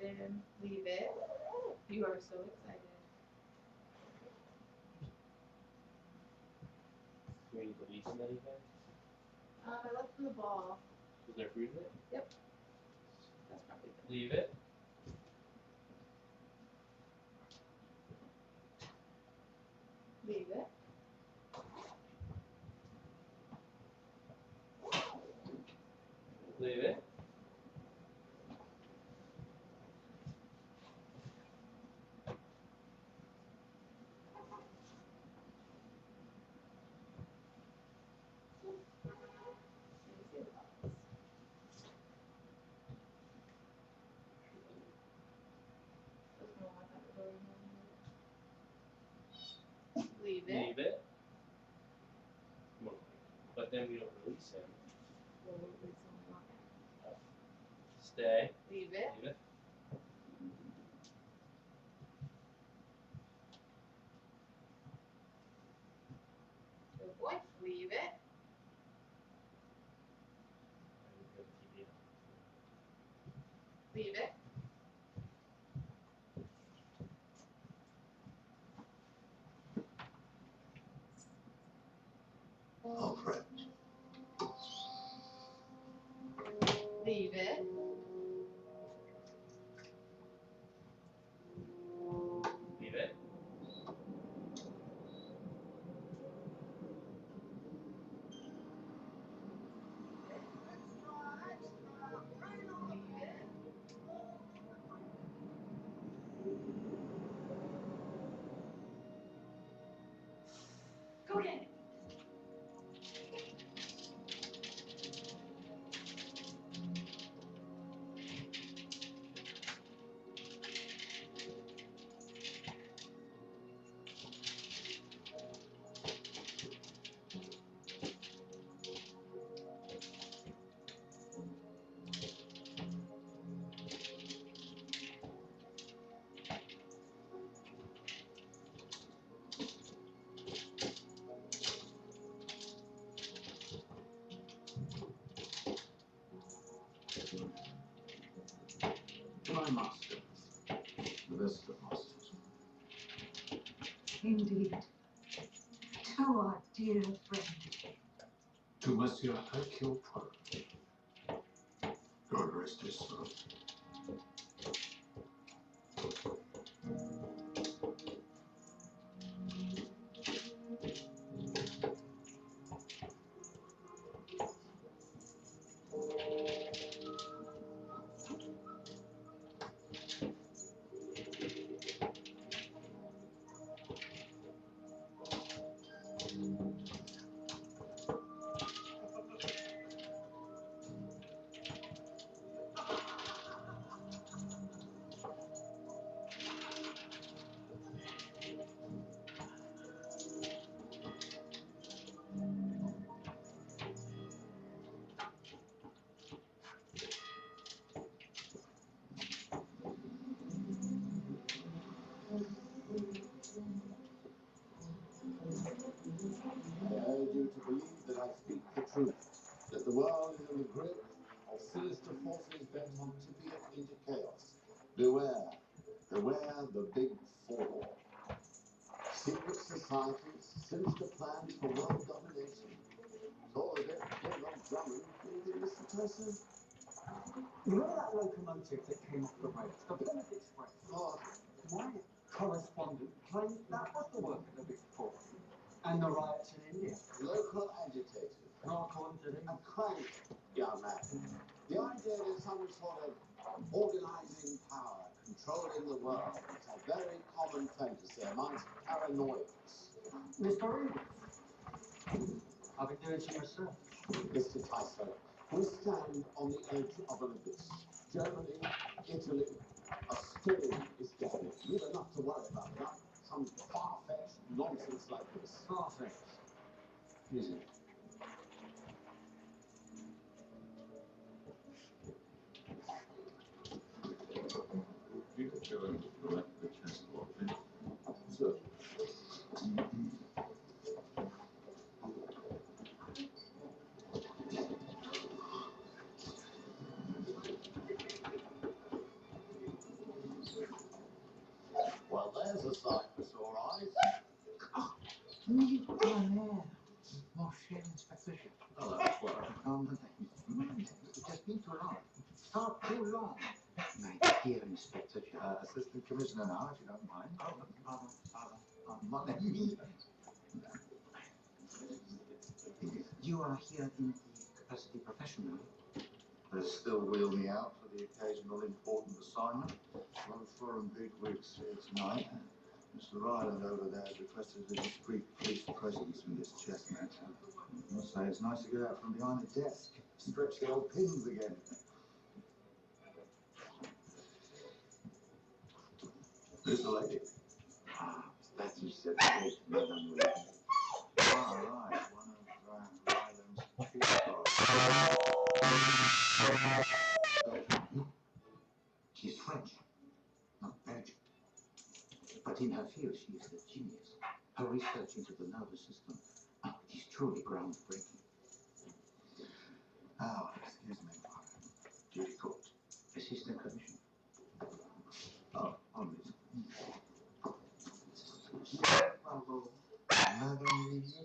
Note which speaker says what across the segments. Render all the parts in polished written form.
Speaker 1: situation. Leave it. You are so excited.
Speaker 2: Do we need to leave them anything?
Speaker 1: I left them the ball.
Speaker 2: Is there fruit in it?
Speaker 1: Yep. That's probably good.
Speaker 2: Leave it.
Speaker 1: Leave it.
Speaker 2: Leave it.
Speaker 1: Let me see the balls. Doesn't want that to go in there. Leave it.
Speaker 2: Leave it. Come on. But then we don't release him.
Speaker 1: We'll release him when we want him.
Speaker 2: Stay.
Speaker 1: Leave it.
Speaker 2: Leave it.
Speaker 1: Good boy. Leave it. Leave it.
Speaker 3: Our friend.
Speaker 1: Leave it.
Speaker 2: Leave it.
Speaker 1: Leave it. Go get it.
Speaker 3: To my master, the best of masters.
Speaker 4: Indeed. To our dear friend.
Speaker 3: To Monsieur Hercule Poirot. God rest his soul. I urge you to believe that I speak the truth, that the world is in the grip of sinister forces bent on tipping it into chaos. Beware, beware the big four. Secret societies, sinister plans for world domination. It's all a bit of Drummond, anything, Mr. Tyson?
Speaker 5: You know that locomotive that came off the rails, the Plymouth Express?
Speaker 3: Oh,
Speaker 5: My correspondent claimed that was the work of the Big Four. And the riots in India.
Speaker 3: local agitators.
Speaker 5: Not according to
Speaker 3: A
Speaker 5: them.
Speaker 3: crank, young man. The idea that some sort of organizing power controlling the world is a very common fantasy amongst paranoids.
Speaker 5: Mr. Reed, I've been doing some research.
Speaker 3: Mr. Tyson, we stand on the edge of an abyss. Germany, Italy, a storm is gathering. You've enough to worry about, not some far-fetched nonsense like this.
Speaker 5: Far-fetched.
Speaker 3: Is it? You could show him the chessboard. So, sight for sore eyes.
Speaker 5: Mille tonnerres, mon cher inspecteur.
Speaker 3: Oh, that's what
Speaker 5: It has been too long. Far too long. My dear Inspector General.
Speaker 3: Assistant Commissioner now, if you don't mind.
Speaker 5: Mon ami. You are here in the capacity professional.
Speaker 3: They still wheel me out for the occasional important assignment. One foreign bigwigs here tonight. Mr. Ryland over there has requested a discreet police presence in this chestnut. I must say it's nice to get out from behind the desk. Stretch the old pins again. Who's the lady?
Speaker 5: Ah, that is the great Madame Louise.
Speaker 3: Ah, right. One of Ryland's chief
Speaker 5: No, she is French, not Belgian. But in her field, she is a genius. Her research into the nervous system, it is truly groundbreaking.
Speaker 3: Oh, excuse me. Judy Court.
Speaker 5: Assistant Commissioner.
Speaker 3: Oh, on this.
Speaker 4: Bravo.
Speaker 3: Madame Louise?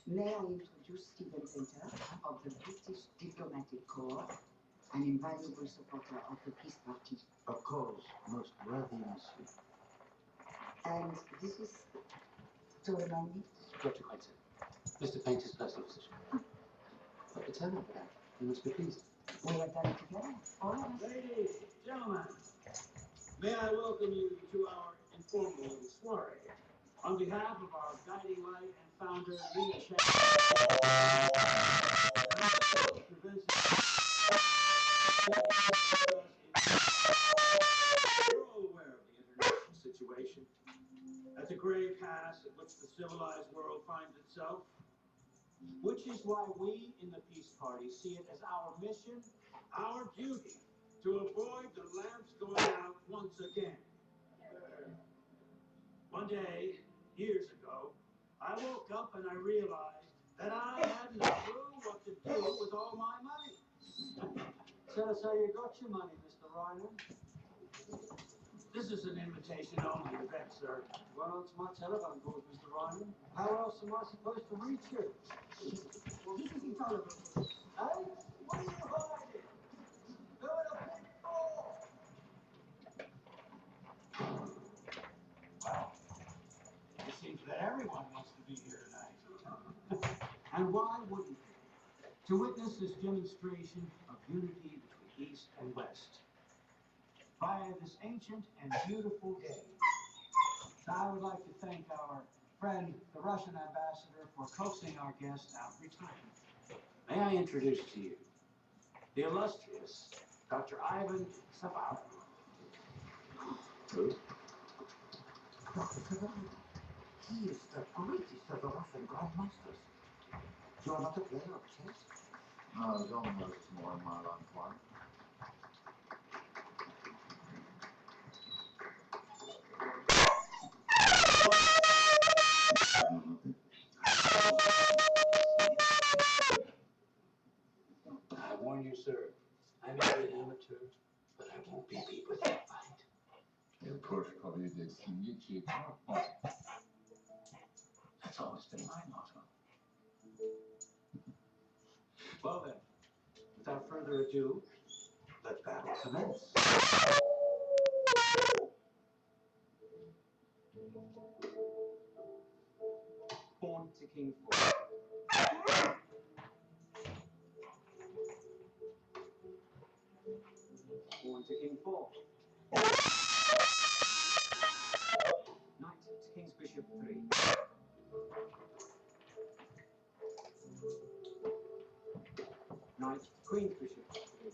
Speaker 4: May I introduce Stephen Painter of the British Diplomatic Corps, an invaluable supporter of the peace party.
Speaker 5: Of course, most worthy monsieur.
Speaker 4: And this is to remind me.
Speaker 5: Dr. Quentin, Mr. Painter's personal physician. Turn up for that. You must be pleased.
Speaker 4: We have done it together, all of us.
Speaker 6: Ladies, gentlemen, may I welcome you to our informal soiree. On behalf of our guiding light and founder, Nina we're all aware of the international situation. That's a grave pass at which the civilized world finds itself. Which is why we in the Peace Party see it as our mission, our duty, to avoid the lamps going out once again. One day, years ago, I woke up and I realized that I hadn't a clue what to do with all my money. Tell us how you got your money, Mr. Ryland. This is an invitation-only event, sir. Well, it's my telephone book, Mr. Ryland. How else am I supposed to reach you?
Speaker 4: Well, this is intolerable.
Speaker 6: Hey, what are you hiding? Do it a big fool! Wow. It seems that everyone wants to be here tonight. And why wouldn't they? To witness this demonstration of unity between East and West. Via this ancient and beautiful day. I would like to thank our friend, the Russian ambassador, for coaxing our guest out retirement. May I introduce to you the illustrious Dr. Ivan Savarov.
Speaker 3: Who?
Speaker 5: Dr. Savarov, he is the greatest of the Russian grandmasters. You are not a player of chess?
Speaker 3: No, John knows more in my line of one.
Speaker 6: I warn you, sir, I may be an amateur, but I won't be beat with that fight.
Speaker 3: Et proche travailler des signes qui est
Speaker 6: That's always been my motto. Well then, without further ado, let battle commence. Pawn to king 4. Pawn to king 4. Knight to king's bishop 3. Knight to queen's bishop 3.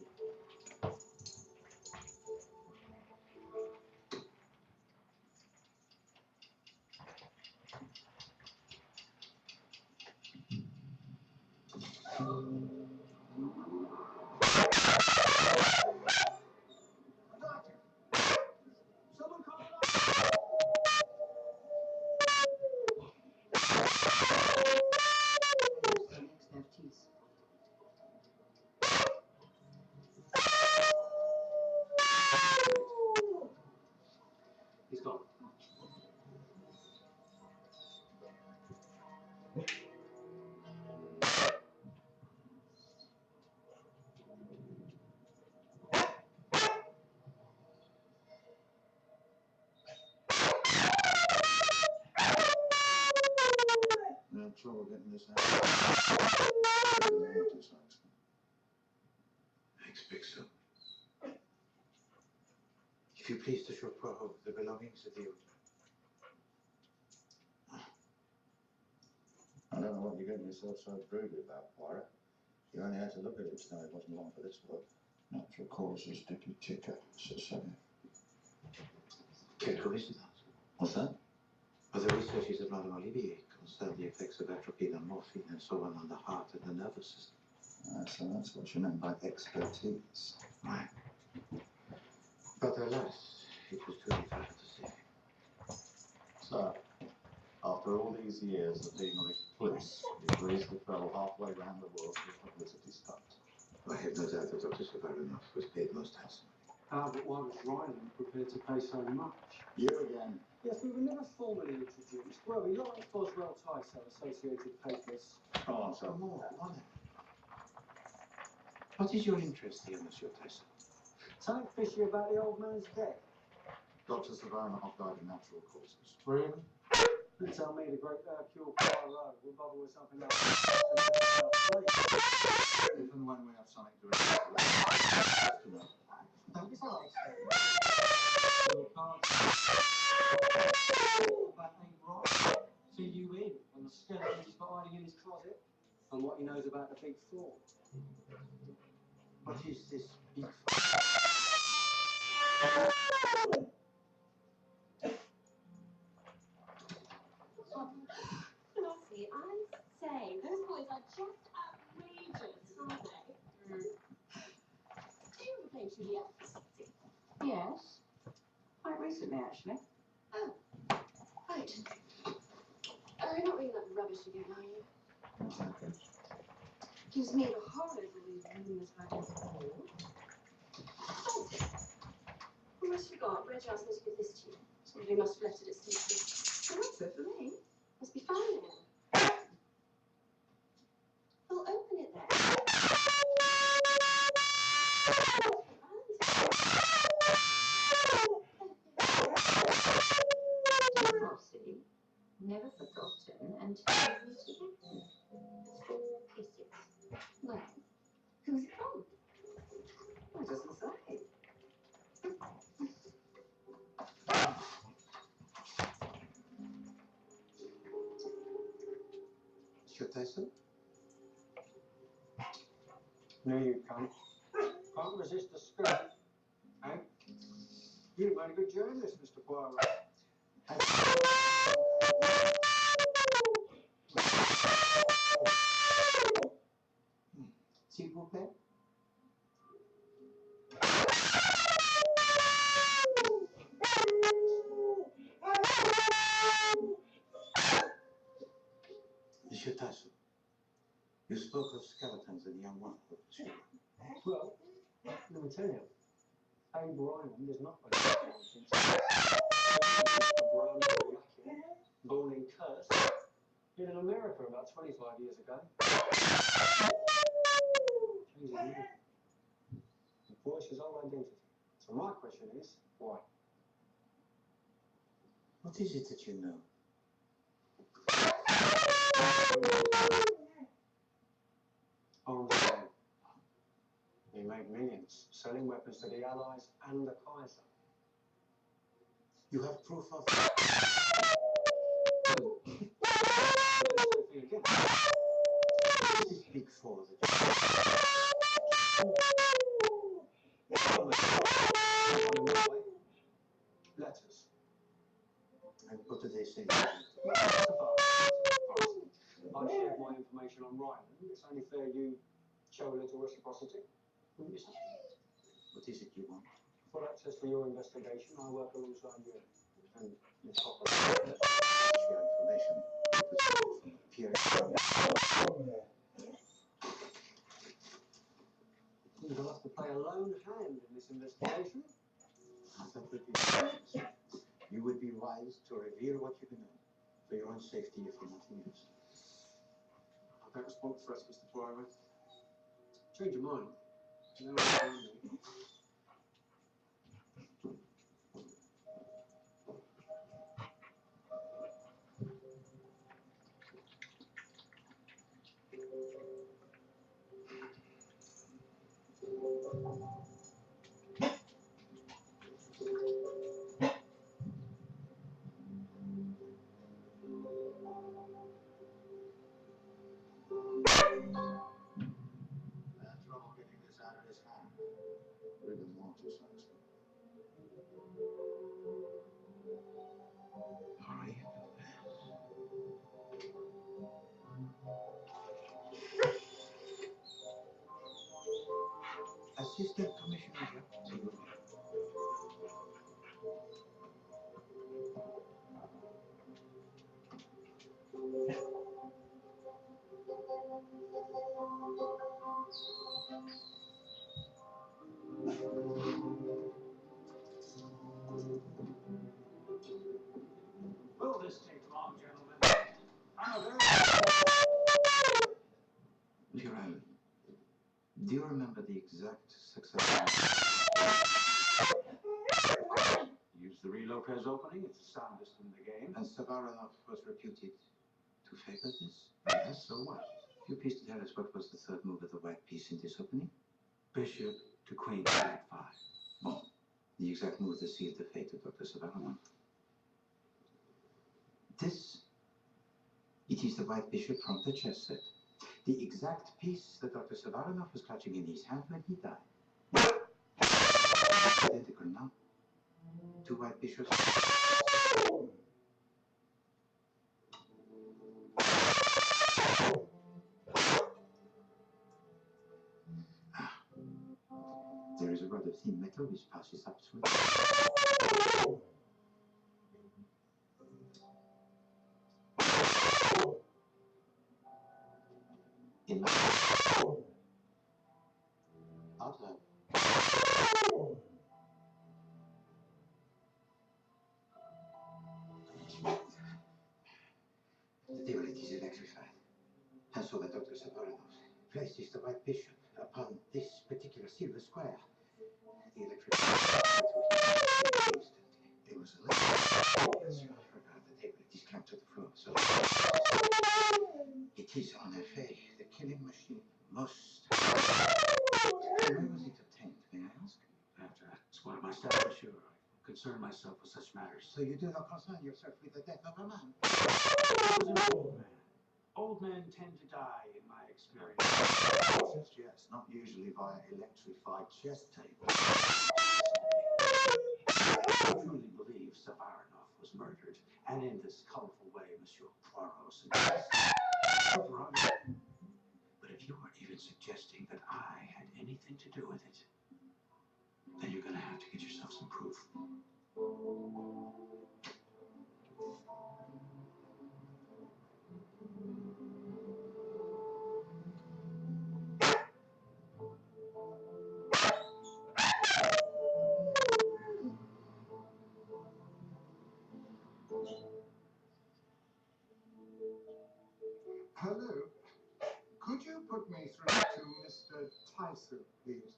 Speaker 5: If you please to show Poirot the belongings of the
Speaker 3: I don't know what you're getting yourself so broody about, Poirot. You only had to look at him to know he wasn't long for this work. Natural causes dicky ticker, Sir.
Speaker 5: Quelle coincidence.
Speaker 3: What's that?
Speaker 5: Well, the researches of Madame Olivier concern the effects of atropine and morphine and so on the heart and the nervous system.
Speaker 3: So that's what you meant by expertise.
Speaker 5: Right. But alas, it was too late for her to say.
Speaker 3: So, after all these years of being a recluse, he agrees to travel halfway around the world for a publicity stunt.
Speaker 5: I have no doubt that Dr. Savarinov was paid most handsomely.
Speaker 6: But why was Ryland prepared to pay so much?
Speaker 3: You again.
Speaker 6: Yes, we were never formally introduced, were we? Lawrence Boswell Tyso, Associated Papers.
Speaker 3: Go on, sir.
Speaker 5: More, honor. What is your interest here, Monsieur Tyson?
Speaker 6: Something fishy about the old man's death.
Speaker 3: Dr. Savarinov died of natural causes.
Speaker 5: Really?
Speaker 6: You tell me the great Hercule Poirot will bother with something like that.
Speaker 3: If and when we have something to investigate,
Speaker 6: Don't be so Your cards. That ain't right. Fill you in on the skeleton he's got hiding in his closet and what he knows about the Big Four.
Speaker 5: What is this big f-
Speaker 7: Honestly, I say, those boys are just outrageous, aren't they? Do you ever play Juliet?
Speaker 4: Yes. Quite recently, actually.
Speaker 7: Oh, right. Oh, you're not reading that rubbish again, are you? Gives me the horrors all these rumours about his fall. Oh, what have you got? Reggie asked me to give this to you. Somebody must have left it at Stacey.
Speaker 4: Oh, that's it for me.
Speaker 7: Must be fine now. Well, open it then.
Speaker 4: Frosty, never forgotten and easy to get. It's all kisses. Well, who's it from? Well, it doesn't say.
Speaker 5: Monsieur Tyson?
Speaker 6: No, you can't. Can't resist the spirit. Eh? You've made a good journalist, Mr. Poirot.
Speaker 5: S'il vous plaît? Monsieur Tyson, you spoke of skeletons in young one.
Speaker 6: Well, let me tell you, Abe Ryland is not a nonsense. Born in Kursk, in America about 25 years ago. Changed his name. The voice his old identity. So my question is, why?
Speaker 5: What is it that you know?
Speaker 6: Arms trade. He made millions selling weapons to the Allies and the Kaiser.
Speaker 5: You have proof of this big four
Speaker 6: Letters.
Speaker 5: and what do they say?
Speaker 6: I shared my information on Ryland. It's only fair you show a little reciprocity. Wouldn't you say?
Speaker 5: What is it you want?
Speaker 6: For access to your investigation, I work alongside you. And your proper
Speaker 5: Share information. From Pierre.
Speaker 6: You're going to have to play a lone hand in this investigation.
Speaker 5: That would be nice. You would be wise to reveal what you know for your own safety, if for nothing else.
Speaker 6: I don't respond for us, Mr. Poirot. Change your mind. You know what I mean?
Speaker 5: Assistant Commissioner Jacques, s'il vous plaît.
Speaker 6: Will this take long, gentlemen? I'm a very...
Speaker 5: Monsieur Allen, do you remember the exact success?
Speaker 6: Use the Lopez opening. It's the soundest in the game.
Speaker 5: And Savarinov was reputed to favor this? Yes, so what? You please tell us what was the third move of the white piece in this opening?
Speaker 6: Bishop to queen, knight 5.
Speaker 5: Bon, the exact move that sealed the fate of Dr. Savarinov. This, it is the white bishop from the chess set. The exact piece that Dr. Savarinov was clutching in his hand when he died. Identical now. 2 white bishops. There is a rather thin metal which passes up through. In my outside. The table is electrified. And so that Dr. Savarinov places the white bishop upon this particular silver square. The electrification instantly. It was electric. Yes, you have forgot the table. It is clamped to the floor. So it is en effet the killing machine most. Where was it obtained, may I ask?
Speaker 6: After that's one of my staff, monsieur. I concern myself with such matters.
Speaker 5: So you do not concern yourself with the death of a man?
Speaker 6: He was an old man. Old men tend to die, in my experience.
Speaker 5: Yes, not usually via electrified chess table.
Speaker 6: I truly believe Savarinov was murdered, and in this colorful way, Monsieur Poirot suggests. But if you are even suggesting that I had anything to do with it, then you're going to have to get yourself some proof.
Speaker 8: Hello. Could you put me through to Mr. Tyson, please?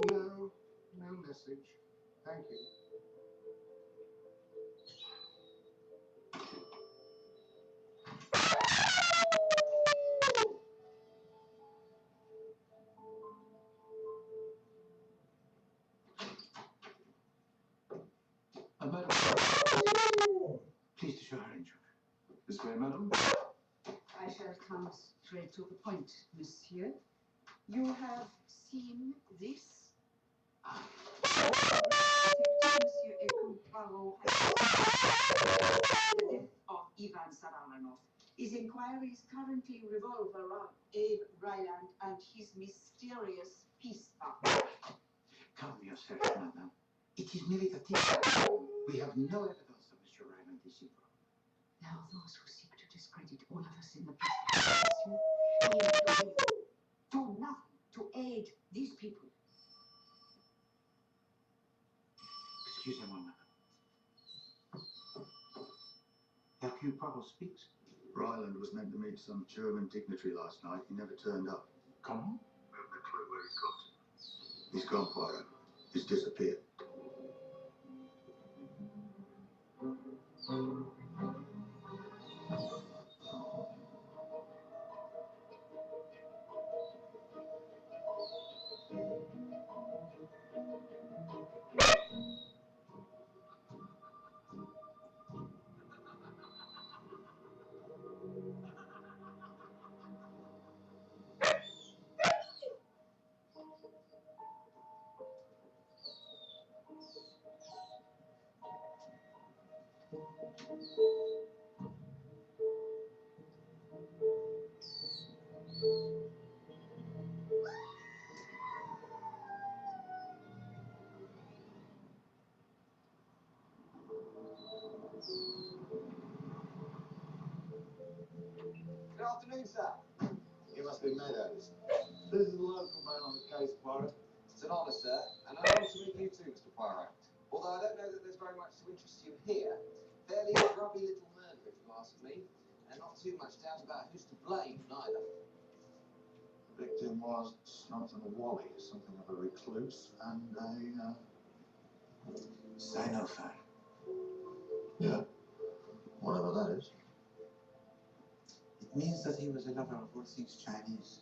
Speaker 8: No, no message. Thank you.
Speaker 5: Madam. Please to show her in, George.
Speaker 8: This way, madam.
Speaker 9: I shall come straight to the point, monsieur. You have seen this? Detective Monsieur Hercule Poirot has the death of Ivan Savarinov. His inquiries currently revolve around Abe Ryland and his mysterious peace partner.
Speaker 5: Calm yourself, madam. It is merely the tip. We have no evidence of Mr. Ryland deceived.
Speaker 9: Now those who seek to discredit all of us in the peace partner, monsieur, do nothing to aid these people.
Speaker 5: Excusez-moi, madam. Hercule Poirot speaks.
Speaker 3: Ryland was meant to meet some German dignitary last night. He never turned up.
Speaker 5: Comment?
Speaker 3: We haven't a clue where he's got. He's gone, Poirot. He's disappeared.
Speaker 10: afternoon, sir.
Speaker 3: You must be Meadows. This is the local man on the case, Poirot.
Speaker 10: It's an honour, sir, and an honour to meet you too, Mr. Poirot. Although I don't know that there's very much to interest you here. Fairly grubby little murder, if you ask me, and not too much doubt about who's to blame, neither.
Speaker 3: The victim was Snotton Wally, something of a recluse, and a,
Speaker 5: Sinophile.
Speaker 3: yeah, whatever that is.
Speaker 5: It means that he was a lover of all things Chinese.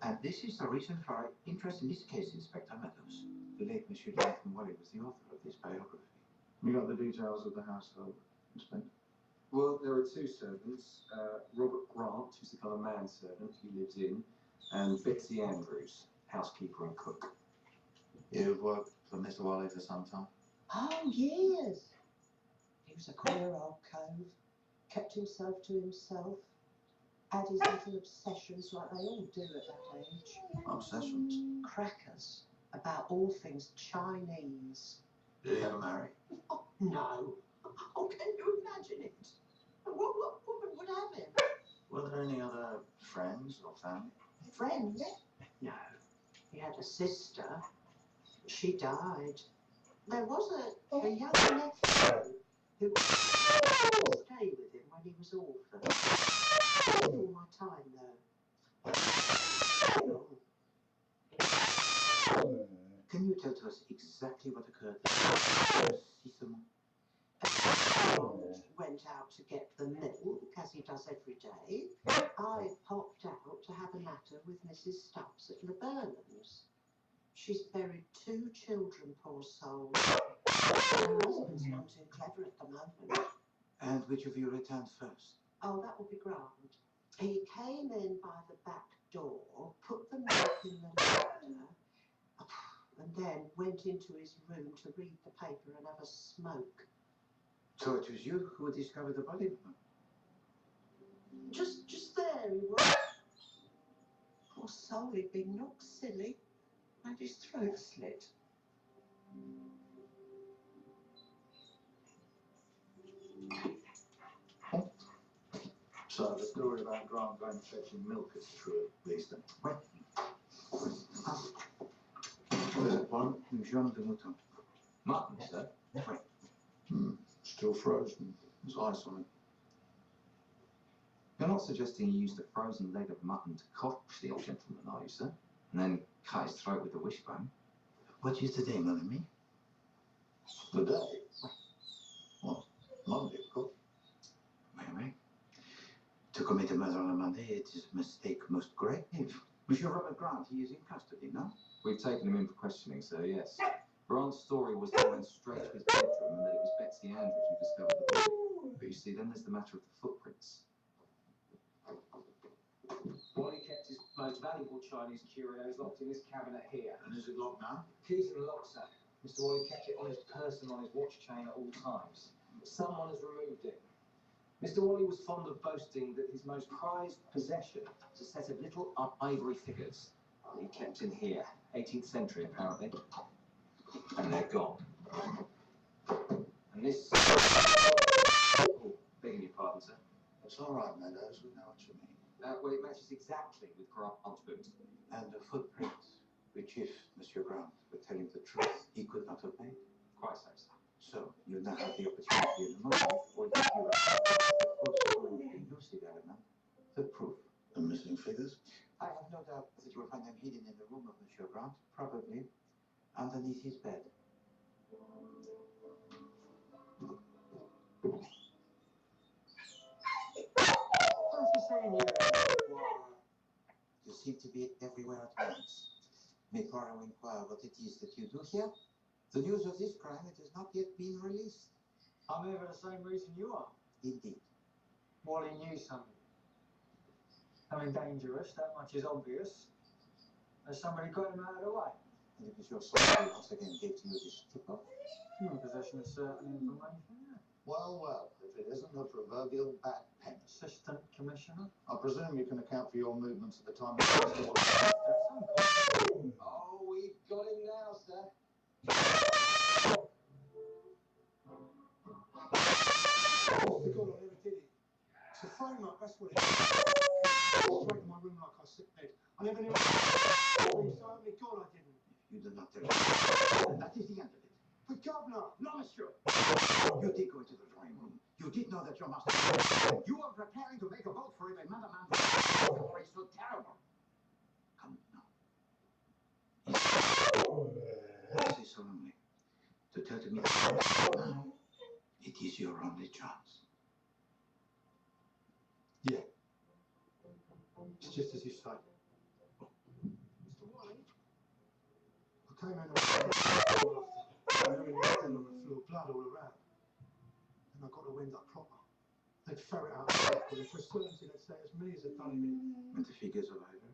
Speaker 5: And this is the reason for our interest in this case, Inspector Meadows. The late Monsieur Jonathan Wally was the author of this biography.
Speaker 3: You got the details of the household, Inspector?
Speaker 11: Well, there are two servants. Robert Grant, who's the kind of manservant he lives in, and Betsy Andrews, housekeeper and cook.
Speaker 5: You've worked for Mr. Wally for some time?
Speaker 12: Oh, years. He was a queer old cove, kept himself to himself, had his little obsessions like they all do at that age.
Speaker 5: Obsessions?
Speaker 12: Crackers about all things Chinese.
Speaker 5: Did he ever marry?
Speaker 12: Oh, no. Oh, can you imagine it? What woman would have him?
Speaker 5: Were there any other friends or family?
Speaker 12: Friends? No. He had a sister. She died. There was a young nephew who would stay with him when he was orphaned. All my time, though.
Speaker 5: Can you tell to us exactly what occurred?
Speaker 12: Went out to get the milk, as he does every day. I popped out to have a natter with Mrs. Stubbs at Laburnum's. She's buried 2 children, poor soul. Her husband's gone too clever at the moment.
Speaker 5: And which of you returned first?
Speaker 12: Oh, that will be grand. He came in by the back door, put the milk in the larder, and then went into his room to read the paper and have a smoke.
Speaker 5: So it was you who discovered the body?
Speaker 12: Just there he was. Poor soul, he'd been knocked silly, and his throat slit.
Speaker 3: So the story about Grant going fetching milk is true, at least.
Speaker 5: Wait.
Speaker 3: What is it, Poirot?
Speaker 5: Jean de Mouton.
Speaker 11: Mutton, sir.
Speaker 3: Still frozen. There's ice on it.
Speaker 11: You're not suggesting you used a frozen leg of mutton to coach the old gentleman, are you, sir? And then cut his throat with the wishbone?
Speaker 5: What is today, mon ami?
Speaker 3: The day? What? Monday, of course.
Speaker 5: Oui. To commit a murder on a Monday, it is a mistake most grave. Monsieur Robert Grant, he is in custody, no?
Speaker 11: We've taken him in for questioning, sir, yes. Grant's story was that he went straight to his bedroom and that it was Betsy Andrews who discovered the body. But you see, then there's the matter of the footprints.
Speaker 6: Wally kept his most valuable Chinese curios locked in his cabinet here.
Speaker 3: And is it locked now?
Speaker 6: Keys in the lock, sir. Mr. Wally kept it on his person, on his watch chain at all times. Someone has removed it. Mr. Wally was fond of boasting that his most prized possession was a set of little ivory figures he kept in here. 18th century, apparently. And they're gone. And this... Oh, begging your pardon, sir.
Speaker 3: It's all right, Meadows. We know what you mean.
Speaker 11: Well, it matches exactly with Grant's boot.
Speaker 5: And the footprints, which if Monsieur Grant were telling the truth, he could not have made.
Speaker 11: Quite so, sir.
Speaker 5: So, you now have the opportunity in a moment, or did you also elusive element, the proof?
Speaker 3: The missing figures?
Speaker 5: I have no doubt that you will find them hidden in the room of Monsieur Grant, probably underneath his bed.
Speaker 6: What's he saying here?
Speaker 5: You seem to be everywhere at once. May Poirot inquire what it is that you do here? The news of this crime, it has not yet been released.
Speaker 6: I'm here for the same reason you are.
Speaker 5: Indeed.
Speaker 6: Wally knew something. Something dangerous, that much is obvious. Has somebody got him out of the way?
Speaker 5: And it was your son who once again gave to you this tip-off?
Speaker 6: You're in possession of certain information.
Speaker 3: Well, if it isn't a proverbial bad penny.
Speaker 6: Assistant Commissioner?
Speaker 3: I presume you can account for your movements at the time of the story.
Speaker 6: That's uncomfortable.
Speaker 10: Oh, we've got him now, sir.
Speaker 6: frame up, that's what it is. Straight in my room like I sit bed. I never knew it. So help me God I didn't.
Speaker 5: You did not tell me. That is the end of it.
Speaker 6: But governor!
Speaker 5: No, monsieur. You did go into the drawing room. You did know that your master. You were preparing to make a vote for him, another man. Story so terrible. Come now. I say solemnly to tell to me that now it is your only chance.
Speaker 6: Yeah. It's just as you say. Mr. Wally, I came in and I on the floor, blood all around. And I got the wind up proper. They'd ferret out the record, and for certainty they'd say it's me as had done him.
Speaker 5: And the figures are over.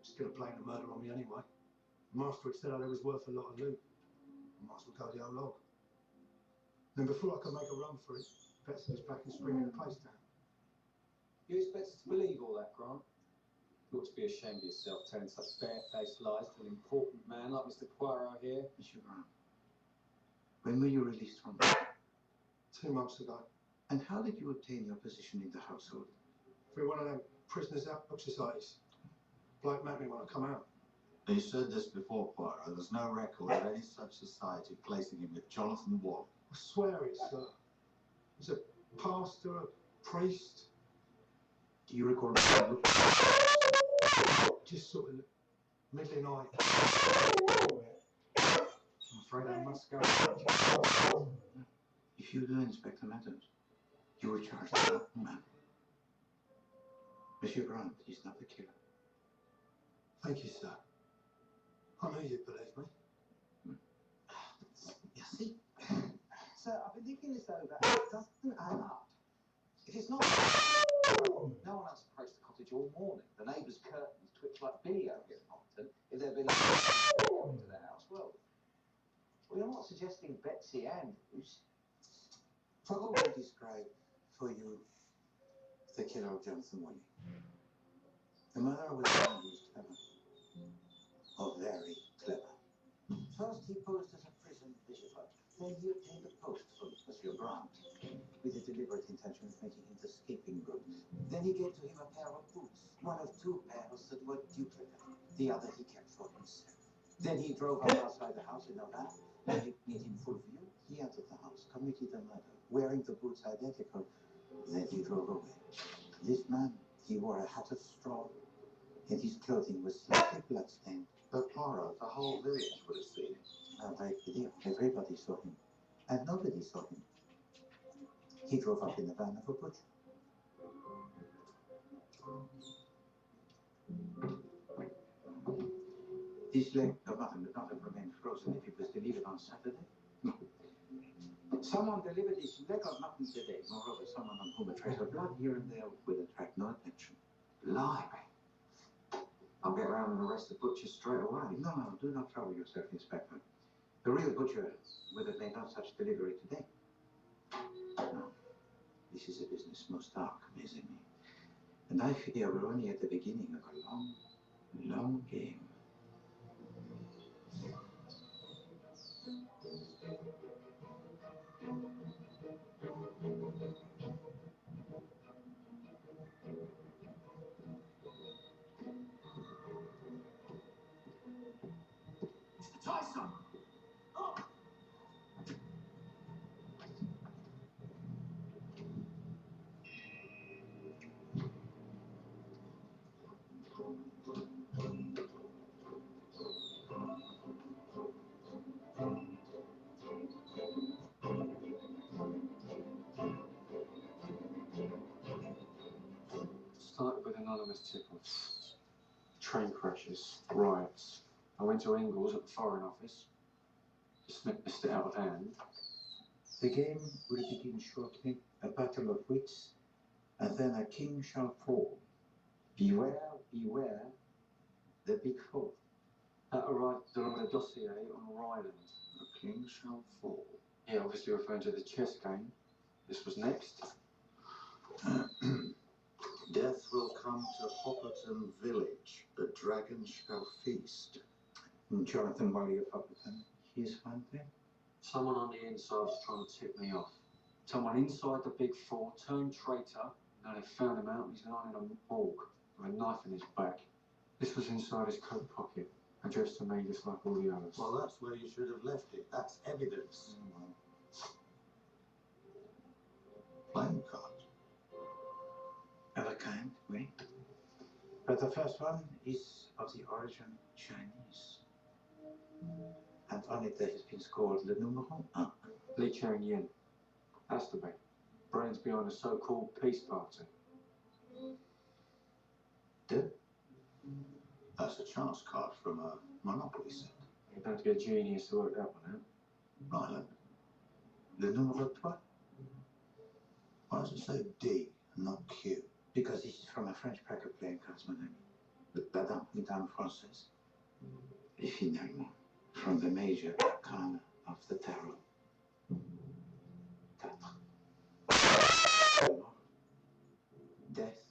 Speaker 6: Still blame the murder on me anyway. The master had said I was worth a lot of loot. I might as well go the whole log. Then before I could make a run for it, Betsy was back and springing the place down.
Speaker 13: You expect us to believe all that, Grant? You ought to be ashamed of yourself telling such barefaced lies to an important man like Mr. Poirot here.
Speaker 5: Monsieur Grant, when were you released from prison?
Speaker 6: 2 months ago.
Speaker 5: And how did you obtain your position in the household?
Speaker 6: Through one of them prisoners outlook societies. Bloke met me when I come out.
Speaker 3: He said this before, Poirot. There's no record of any such society placing him with Jonathan Wall.
Speaker 6: I swear it, sir. He's a pastor, a priest.
Speaker 5: Do you recall?
Speaker 6: Just sort of midnight.
Speaker 13: I'm afraid I must go.
Speaker 5: If you do, Inspector Meadows, you were charged with that man. Monsieur Grant is not the killer.
Speaker 6: Thank you, sir. I knew you'd believe me.
Speaker 5: You see, sir, I've been thinking this over. It doesn't add up. It is not.
Speaker 10: No one else approached the cottage all morning. The neighbours' curtains twitch like Billy over here in Hopton. If there had been a into the house, well, you're not suggesting Betsy Andrews.
Speaker 5: How would I describe for you the killer of Jonathan Wally? The murderer was Andrews clever. Oh, very clever. First, he posed as a prison visitor. Then he obtained a post from Monsieur Grant with the deliberate intention of making him the scapegoat route. Then he gave to him a pair of boots, one of 2 pairs that were duplicate. The other he kept for himself. Then he drove up outside the house in a van, leaving it in full view. He entered the house, committed a murder, wearing the boots identical. Then he drove away. This man, he wore a hat of straw, and his clothing was slightly bloodstained.
Speaker 3: But Poirot, the whole village would have seen him.
Speaker 5: Very clear. Everybody saw him. And nobody saw him. He drove up in the van of a butcher. This leg of mutton would not have remained frozen if it was delivered on Saturday. No. Someone delivered this leg of mutton today. Moreover, someone on whom a trace of blood here and there would attract no attention. Blimey.
Speaker 13: I'll get round and arrest the butcher straight away.
Speaker 5: No, do not trouble yourself, Inspector. The real butcher would have made no such delivery today. No. This is a business most dark, mes amis. And I fear we're only at the beginning of a long, long game.
Speaker 6: Tyson! Oh.
Speaker 13: Started with anonymous tip-offs. Train crashes, riots. I went to Ingles at the Foreign Office. Just missed it out of hand.
Speaker 5: The game will begin shortly, a battle of wits, and then a king shall fall. Beware, beware, the big fall.
Speaker 13: That arrived along with a dossier on Ryland.
Speaker 5: The king shall fall.
Speaker 13: Yeah, obviously referring to the chess game. This was next.
Speaker 3: Death will come to Hopperton Village. The dragon shall feast.
Speaker 5: Jonathan Wally of Hopperton, his hunting.
Speaker 13: Someone on the inside was trying to tip me off. Someone inside the Big Four turned traitor Now they found him out and he's lying in a morgue with a knife in his back. This was inside his coat pocket, addressed to me just like all the others.
Speaker 5: Well, that's where you should have left it. That's evidence. Playing cards.
Speaker 6: Of a kind, oui. But the first one is of the origin Chinese. And on it there has been scored le numéro 1.
Speaker 13: Li Chang-yin. Has to be. Brains behind the so-called peace party.
Speaker 5: That's a chance card from a Monopoly set.
Speaker 13: You don't have to be a genius to work that one out.
Speaker 5: Ryland. Le numéro 3? Why does it say D and not Q?
Speaker 6: Because this is from a French pack of playing cards, mon ami. La dame française. Et finalement, from the major arcana of the tarot. 4. Death.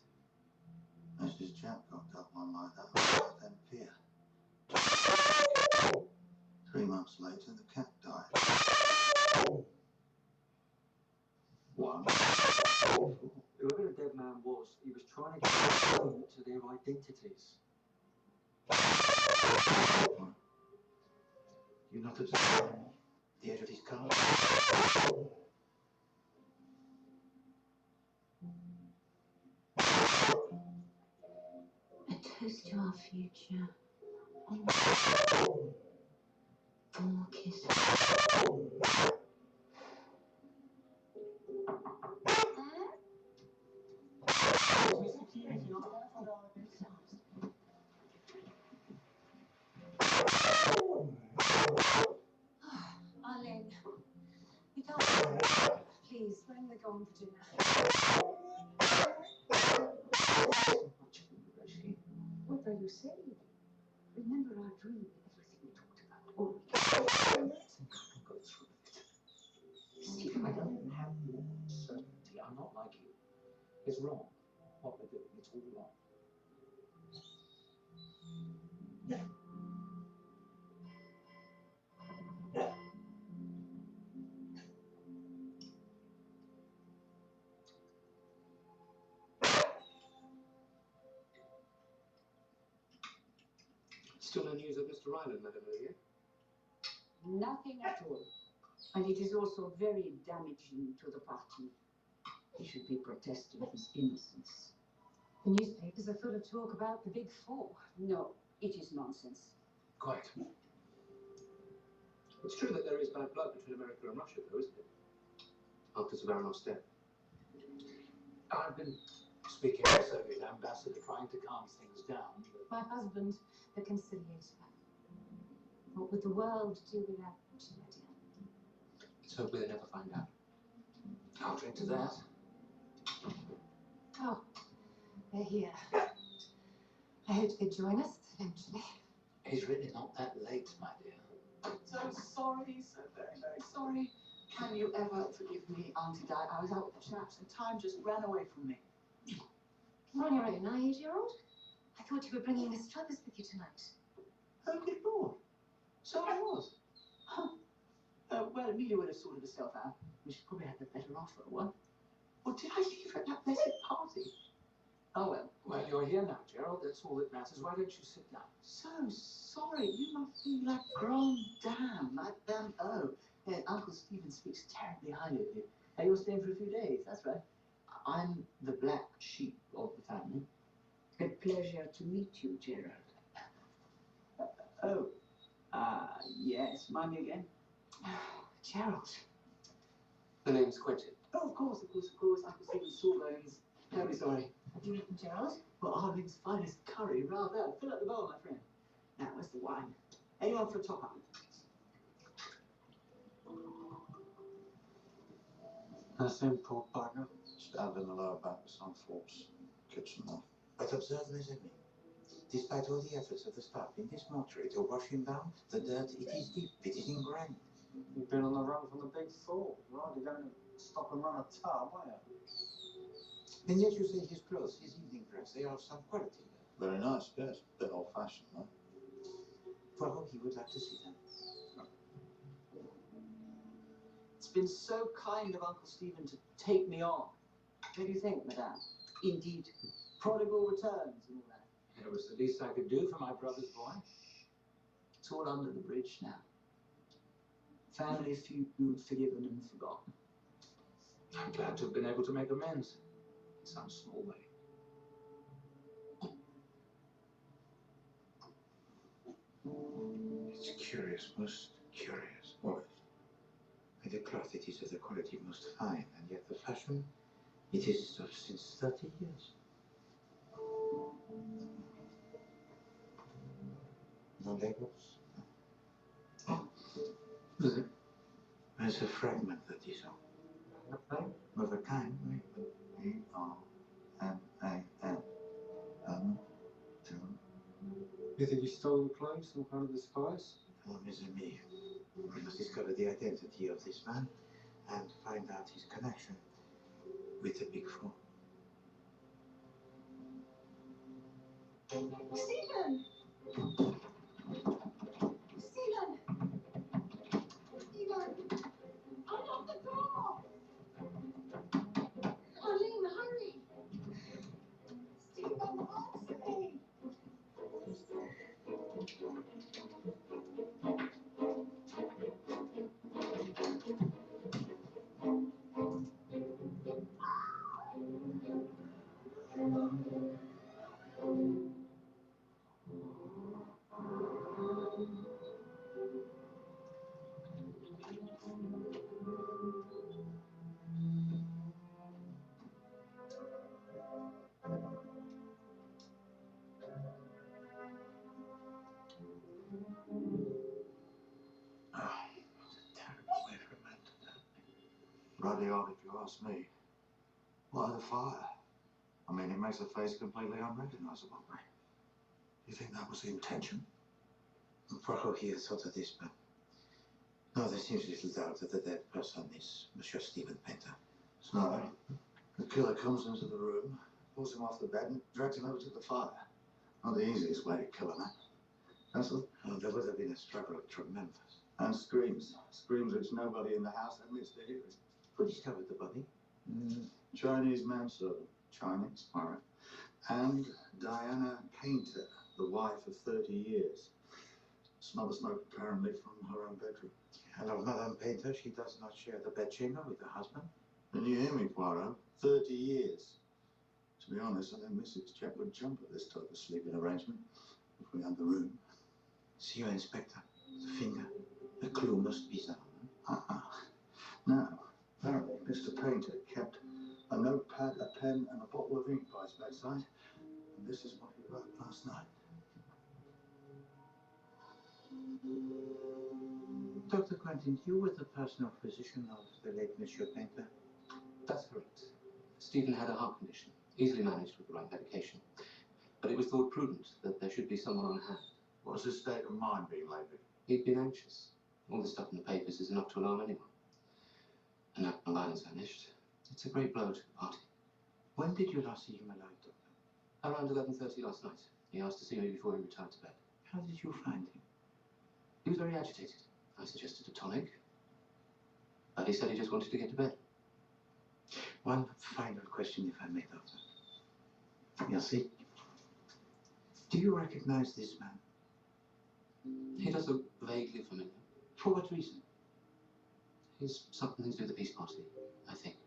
Speaker 5: Mrs. Jack got that one like that without them fear. 3 months later, the cat died. 1.
Speaker 13: Whoever the dead man was, he was trying to get a clue to their identities.
Speaker 6: You not observe the edge of his card?
Speaker 4: A toast to our future. One more kiss.
Speaker 7: Arlene, you can't. Please, bring the gong for dinner.
Speaker 12: What are you saying? Remember our dream, everything we talked about. All we can go through it. Stephen, I don't have certainty. I'm not like you. It's wrong. What we're doing, it's all wrong.
Speaker 13: Still no news of Mr. Ryland, Madame Olivier?
Speaker 12: Nothing at all. And it is also very damaging to the party. He should be protesting his innocence.
Speaker 7: The newspapers are full of talk about the Big Four.
Speaker 12: No, it is nonsense.
Speaker 13: Quite. It's true that there is bad blood between America and Russia, though, isn't it? After Zavaronov's death.
Speaker 6: I've been speaking to the Soviet ambassador, trying to calm things down.
Speaker 7: My husband, the conciliator. What would the world do without you, my dear?
Speaker 13: Let's hope we'll never find out.
Speaker 6: I'll drink to that.
Speaker 7: Oh, they're here. I hope they join us eventually.
Speaker 6: It's really not that late, my dear.
Speaker 9: So sorry, so very, very sorry. Can you ever forgive me, Auntie Di? I was out with the chaps and time just ran away from me.
Speaker 7: You're on your own, are you, Gerald? I thought you were bringing Miss Travers with you tonight.
Speaker 9: Oh, good Lord. So I was. Huh. Well, Amelia would have sorted herself out. She probably had the better offer, what? Or did I leave her at that blessed party? Oh, well.
Speaker 13: Well, you're here now, Gerald. That's all that matters. Why don't you sit down?
Speaker 9: So sorry. You must be la grande dame, Madame O. Uncle Stephen speaks terribly highly of you. You're staying for a few days, that's right. I'm the black sheep of the family.
Speaker 12: A pleasure to meet you, Gerald.
Speaker 9: Yes, mind me again?
Speaker 7: Gerald.
Speaker 13: The name's Quentin.
Speaker 9: Oh, of course. Uncle Stephen's sawbones. Terribly sorry.
Speaker 7: Have you eaten, Gerald?
Speaker 9: Well, Arlene's finest curry, rather. Fill up the bowl, my friend. Now, where's the wine? Anyone for a top-up?
Speaker 13: Nothing, poor partner.
Speaker 3: Stabbed in the lower back with some force. Kitchen knife.
Speaker 6: But observe, mes amis, despite all the efforts of the staff in this mortuary to wash him down, the dirt, it is deep, it is ingrained.
Speaker 13: You've been on the run from the Big Four. You're hardly going to stop and run a tub, are you?
Speaker 6: And yet you say his clothes, his evening dress, they are of some quality.
Speaker 3: Very nice, yes. Bit old-fashioned, though.
Speaker 6: Well, he would like to see them.
Speaker 9: It's been so kind of Uncle Stephen to take me on. What do you think, Madame? Indeed.
Speaker 6: Prodigal returns and all that. It was the least I could do for my brother's boy. It's all under the bridge now. Family feud forgiven and forgotten. I'm glad to have been able to make amends in some small way.
Speaker 5: It's curious, most curious. What? The cloth, it is of the quality most fine, and yet the fashion, it is of since 30 years. No labels? Oh. Is it? There's a fragment that is all. Of a kind, E-R-M-A-N.
Speaker 13: You think he stole the clothes, some kind of disguise?
Speaker 5: Oh, mes amis, we must discover the identity of this man and find out his connection with the Big Four.
Speaker 7: Stephen! Stephen! Stephen! Unlock the door! Arlene, hurry! Stephen, answer me!
Speaker 5: Bloody odd if you ask me. Why the fire? I mean, it makes a face completely unrecognizable. You think that was the intention? Probably he had thought of this, but no, there seems little doubt that the dead person is Monsieur Stephen Painter. So, the killer comes into the room, pulls him off the bed, and drags him over to the fire. Not the easiest way to kill a man. That's all. Oh, there would have been a struggle tremendous. And screams. Screams which nobody in the house admits to hearing. Who discovered the body? Chinese manservant. Chinese, all right. And Diana Painter, the wife of 30 years. Smother smoke apparently from her own bedroom. And of Madame Painter, she does not share the bedchamber with her husband? Didn't you hear me, Poirot? 30 years. To be honest, I think Mrs. Jack would jump at this type of sleeping arrangement if we had the room. See you, Inspector. The finger. The clue must be there. Now, apparently, Mr. Painter kept a notepad, a pen, and a bottle of ink by his bedside. And this is what he wrote last night. Dr. Quentin, you were the personal physician of the late Monsieur Painter?
Speaker 14: That's correct. Stephen had a heart condition, easily managed with the right medication. But it was thought prudent that there should be someone on hand.
Speaker 5: What's his state of mind been lately?
Speaker 14: He'd been anxious. All the stuff in the papers is enough to alarm anyone. And now Lion's vanished. It's a great blow to the party.
Speaker 5: When did you last see him alive, Doctor?
Speaker 14: Around 11:30 last night. He asked to see me before he retired to bed.
Speaker 5: How did you find him?
Speaker 14: He was very agitated. I suggested a tonic. But he said he just wanted to get to bed.
Speaker 5: One final question, if I may, Doctor. Merci. Do you recognize this man?
Speaker 14: He does look vaguely familiar.
Speaker 5: For what reason?
Speaker 14: He's something to do with the peace party, I think.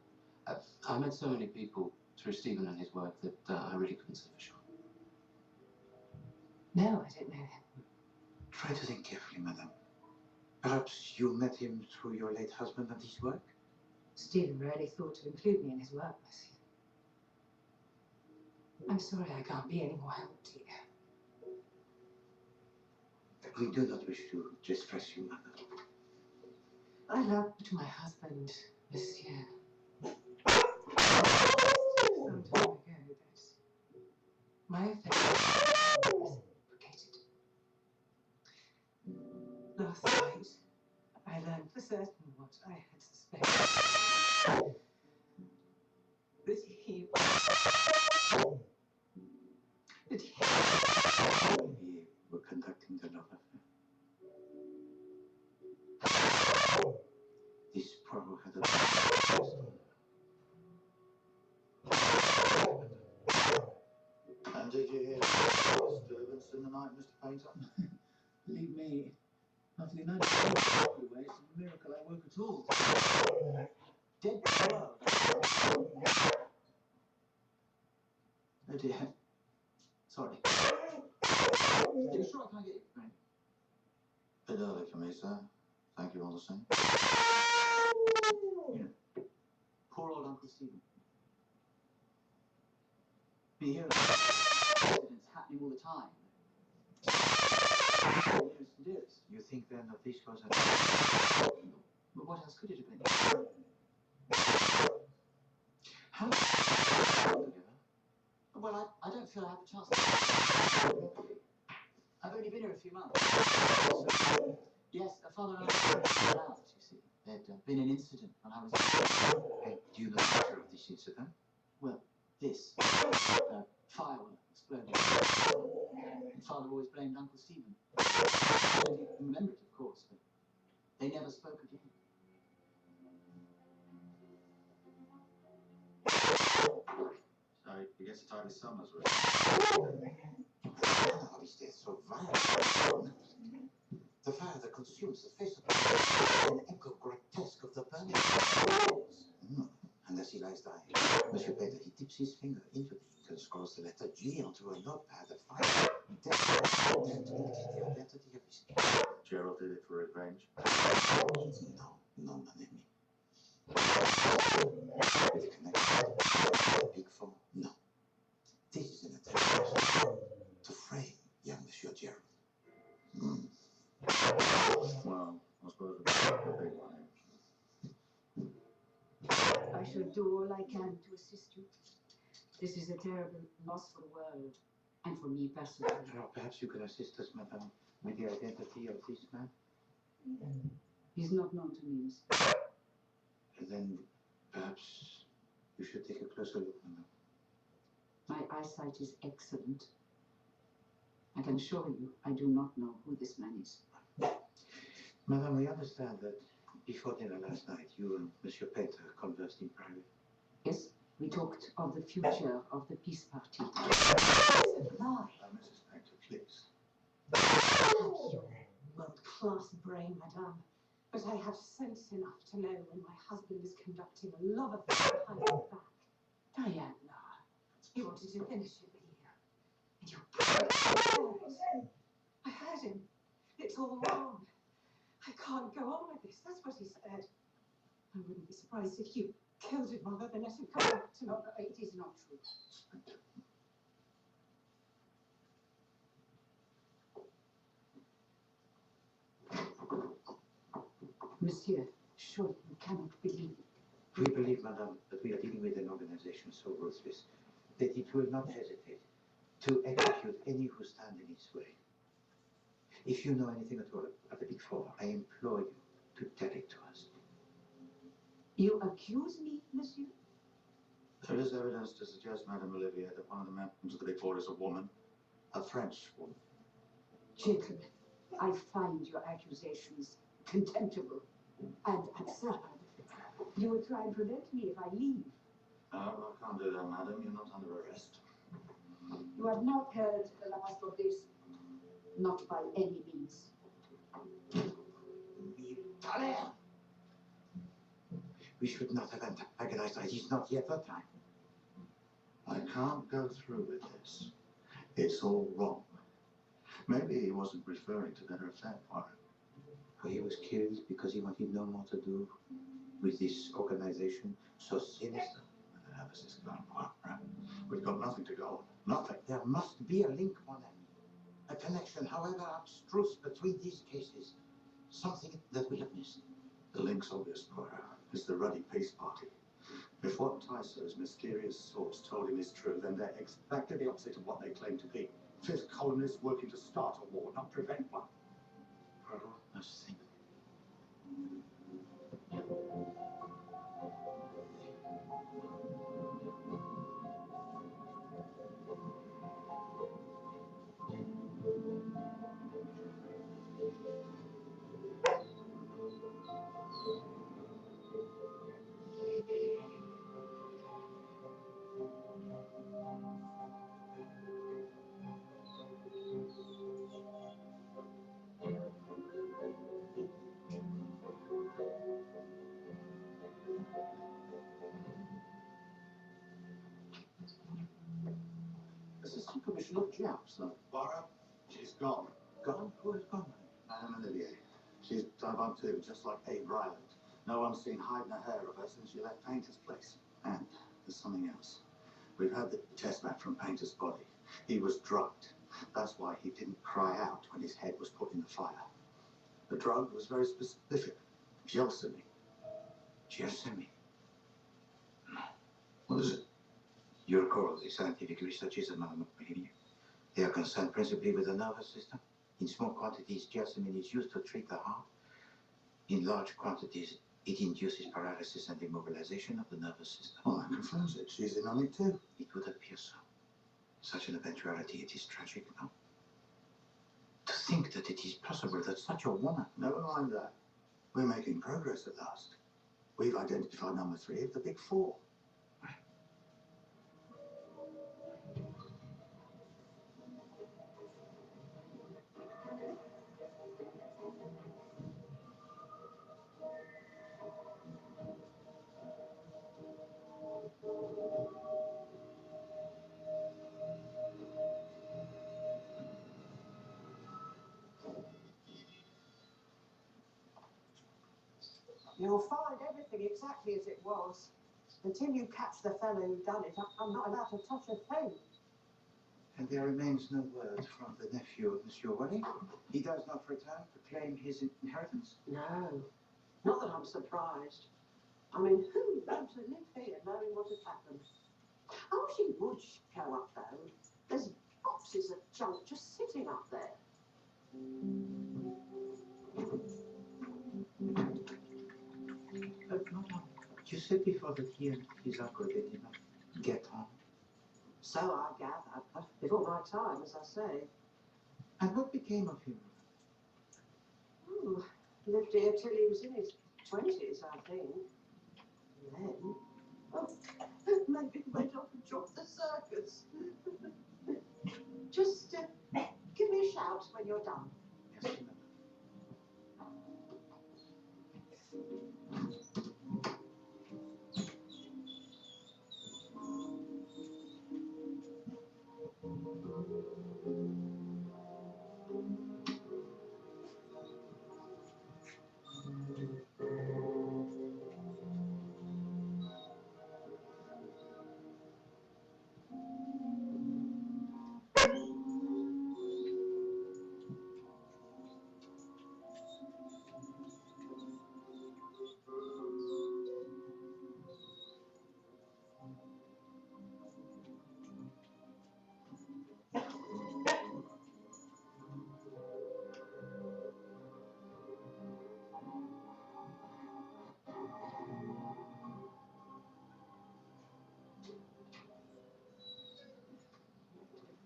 Speaker 14: I met so many people through Stephen and his work that I really couldn't say for sure.
Speaker 15: No, I don't know him.
Speaker 5: Try to think carefully, madam. Perhaps you met him through your late husband and his work?
Speaker 15: Stephen rarely thought to include me in his work, bless you. I'm sorry I can't be any more help to you.
Speaker 5: We do not wish to distress you, madam.
Speaker 15: I loved my husband, Monsieur. Some time ago, but my affection was reciprocated. Last night, I learned for certain what I had suspected. That he...
Speaker 5: We were conducting the love affair. This Poirot had a... And did you hear disturbance in the night, Mr. Painter?
Speaker 6: Believe me, after the United States anyway, it's a miracle I work at all. Dead world.
Speaker 5: Oh dear. Sorry. Are you sure I can't get you? Right. Bit early for me, sir. Thank you all the same.
Speaker 6: You know, poor old Uncle Stephen. We hear of incidents happening all the time. Nearest and dearest.
Speaker 5: You think then that this was a...
Speaker 6: But what else could it have been? How did you together? Well, I don't feel I have a chance to. I've only been here a few months. So, yes, a father and I were out, you see. There'd been an incident when I was...
Speaker 5: And do you know the nature of this incident?
Speaker 6: Well, this. Firework exploded. And Father always blamed Uncle Stephen. And he remembered it, of course, but they never spoke again.
Speaker 5: So he gets to tie his summers with. How is that so violent? The fire that consumes the face of the an echo grotesque of the burning walls. And as he lies dying, Monsieur Peter, he dips his finger into the ink and scrawls the letter G onto a notepad of fire. Death to indicate the identity of his king. Gerald did it for revenge. No, mon ami. With a connection to the big four? No. This is an attempt to frame young Monsieur Gerald. Well, I suppose it's a big one.
Speaker 15: I shall do all I can to assist you. This is a terrible loss for the world, and for me personally.
Speaker 5: Well, perhaps you can assist us, madame, with the identity of this man?
Speaker 15: He's not known to me, miss.
Speaker 5: And then perhaps you should take a closer look, madame.
Speaker 15: My eyesight is excellent. I can assure you, I do not know who this man is.
Speaker 5: Madame, we understand that before dinner last night, you and Monsieur Peter conversed in private.
Speaker 15: Yes, we talked of the future of the peace party.
Speaker 12: Lie.
Speaker 5: Mrs. Peter, please.
Speaker 12: Have your world-class brain, madame. But I have sense enough to know when my husband is conducting a love affair behind my back.
Speaker 15: Diana.
Speaker 12: He wanted to finish it with you. And you killed it. I heard him. It's all wrong. I can't go on with this. That's what he said. I wouldn't be surprised if you killed him rather than let him come back to me.
Speaker 15: No, it is not true. Monsieur, surely you cannot believe it.
Speaker 5: We believe, madame, that we are dealing with an organization so ruthless that it will not hesitate to execute any who stand in its way. If you know anything at all of the Big Four, I implore you to tell it to us.
Speaker 15: You accuse me, monsieur?
Speaker 5: There is evidence to suggest, Madame Olivier, that one of the members of the Big Four is a woman, a French woman.
Speaker 15: Gentlemen, I find your accusations contemptible and absurd. You will try and prevent me if I leave.
Speaker 5: No, I can't do that, madam. You're not under arrest.
Speaker 15: You have not heard the last of this. Not by any means.
Speaker 5: We should not have antagonized. It is not yet the time. I can't go through with this. It's all wrong. Maybe he wasn't referring to that affair, Poirot. He was killed because he wanted no more to do with this organization so sinister. How has this gone, Poirot? We've got nothing to go on. Nothing. There must be a link, mon ami. A connection, however abstruse, between these cases. Something that we have missed. The link's obvious, Poirot. It's the Ruddy Peace Party. If what Tyso's mysterious source told him is true, then they're exactly the opposite of what they claim to be. Fifth columnists working to start a war, not prevent one. Poirot, let's think. Assistant Commissioner Jackson.
Speaker 3: Borough, she's gone.
Speaker 5: Gone? Who is gone? Madame Olivier. She's gone too, just like Abe Ryland. No one's seen hide nor hair of her since she left Painter's place. And there's something else. We've had the test back from Painter's body. He was drugged. That's why he didn't cry out when his head was put in the fire. The drug was very specific. Gelsomine.
Speaker 11: Gelsomine? What is it? You recall the scientific researches of Madame Olivier. They are concerned principally with the nervous system. In small quantities, gelsomine is used to treat the heart. In large quantities, it induces paralysis and immobilization of the nervous system.
Speaker 5: Well, that confirms it. She's in on it too.
Speaker 11: It would appear so. Such an eventuality, it is tragic, no? To think that it is possible that such a woman...
Speaker 5: Never mind that. We're making progress at last. We've identified number 3 of the big 4.
Speaker 12: You'll find everything exactly as it was. Until you catch the fellow who done it, I'm not allowed to touch a thing.
Speaker 5: And there remains no word from the nephew of Monsieur Wally. He does not return to claim his inheritance?
Speaker 12: No, not that I'm surprised. I mean, who would want to live here knowing what had happened? I wish he would show up, though. There's boxes of junk just sitting up there.
Speaker 5: Madame, you said before that he and his uncle did not get on.
Speaker 12: So I gather, before my time, as I say.
Speaker 5: And what became of him?
Speaker 12: Ooh, lived here till he was in his 20s, I think. Then, oh, maybe he went off and joined the circus. Just give me a shout when you're done.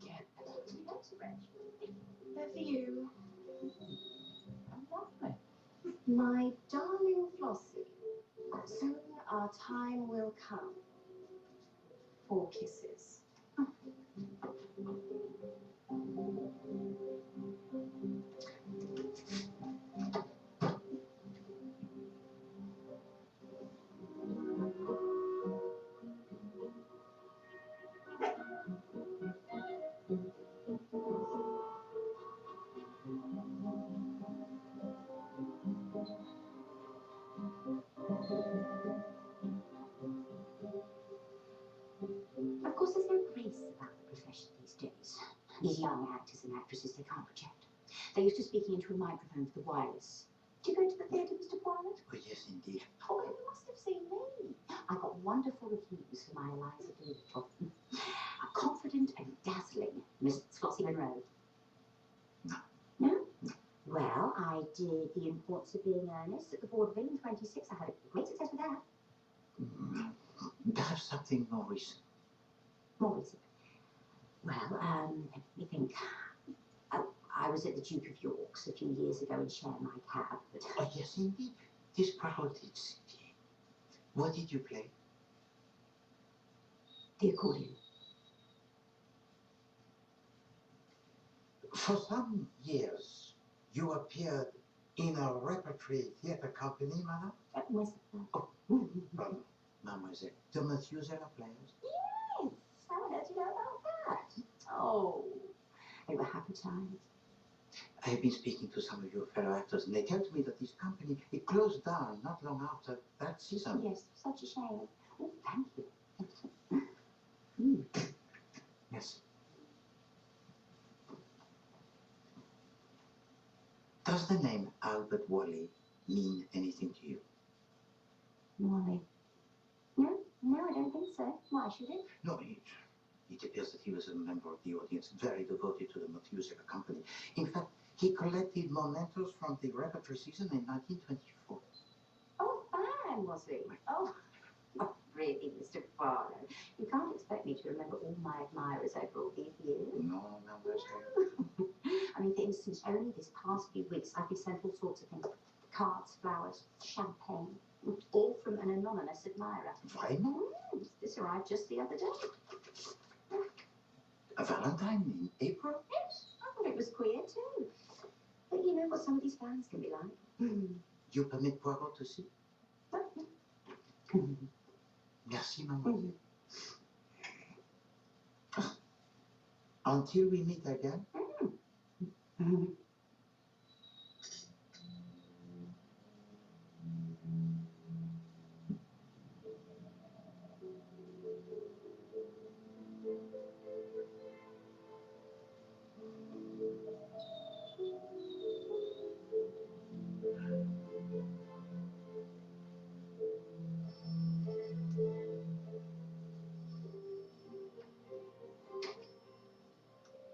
Speaker 5: Yes, madam.
Speaker 1: They're for you. Lovely.
Speaker 4: My darling Flossie, soon our time will come. 4 kisses. Of course, there's no grace about the profession these days. These young actors and actresses, they can't project. They're used to speaking into a microphone for the wireless. Do you go to the theatre, Mr. Poirot?
Speaker 5: Oh, yes, indeed.
Speaker 4: Oh, you must have seen me. I got wonderful reviews for my Eliza Doolittle. A confident and dazzling Miss Flossie Monroe.
Speaker 5: No.
Speaker 4: No? No. Well, I did The Importance of Being Earnest at the Board of England 26. I had a great success with that.
Speaker 5: Perhaps something more recent.
Speaker 4: More recent. Well, let me think. I was at the Duke of York's a few years ago and shared my cab, but...
Speaker 5: Oh, yes, indeed. This crowded city. What did you play?
Speaker 4: The accordion.
Speaker 11: For some years, you appeared in a repertory theatre company, madame? Pardon, mademoiselle. The Methuselah players?
Speaker 4: Yes. How on earth do you know about that? Oh, they were happy times.
Speaker 11: I have been speaking to some of your fellow actors, and they tell me that this company, it closed down not long after that season.
Speaker 4: Yes, such a shame. Oh, thank you.
Speaker 11: Yes. Does the name Albert Wally mean anything to you?
Speaker 4: Wally? No, I don't think so. Why should it?
Speaker 11: No, it appears that he was a member of the audience, very devoted to the Methuselah company. In fact, he collected mementos from the repertory season in 1924.
Speaker 4: Oh, fine, was he? Oh, really, Mr. Farlow. You can't expect me to remember all my admirers over all these years.
Speaker 11: No, mademoiselle.
Speaker 4: I mean, for instance, only this past few weeks, I've been sent all sorts of things. Cards, flowers, champagne, all from an anonymous admirer.
Speaker 11: Why not?
Speaker 4: This arrived just the other day.
Speaker 11: A Valentine in April?
Speaker 4: Yes, I thought it was queer too. But you know what some of these fans can be like.
Speaker 11: You permit Poirot to see? Merci, mademoiselle. Until we meet again.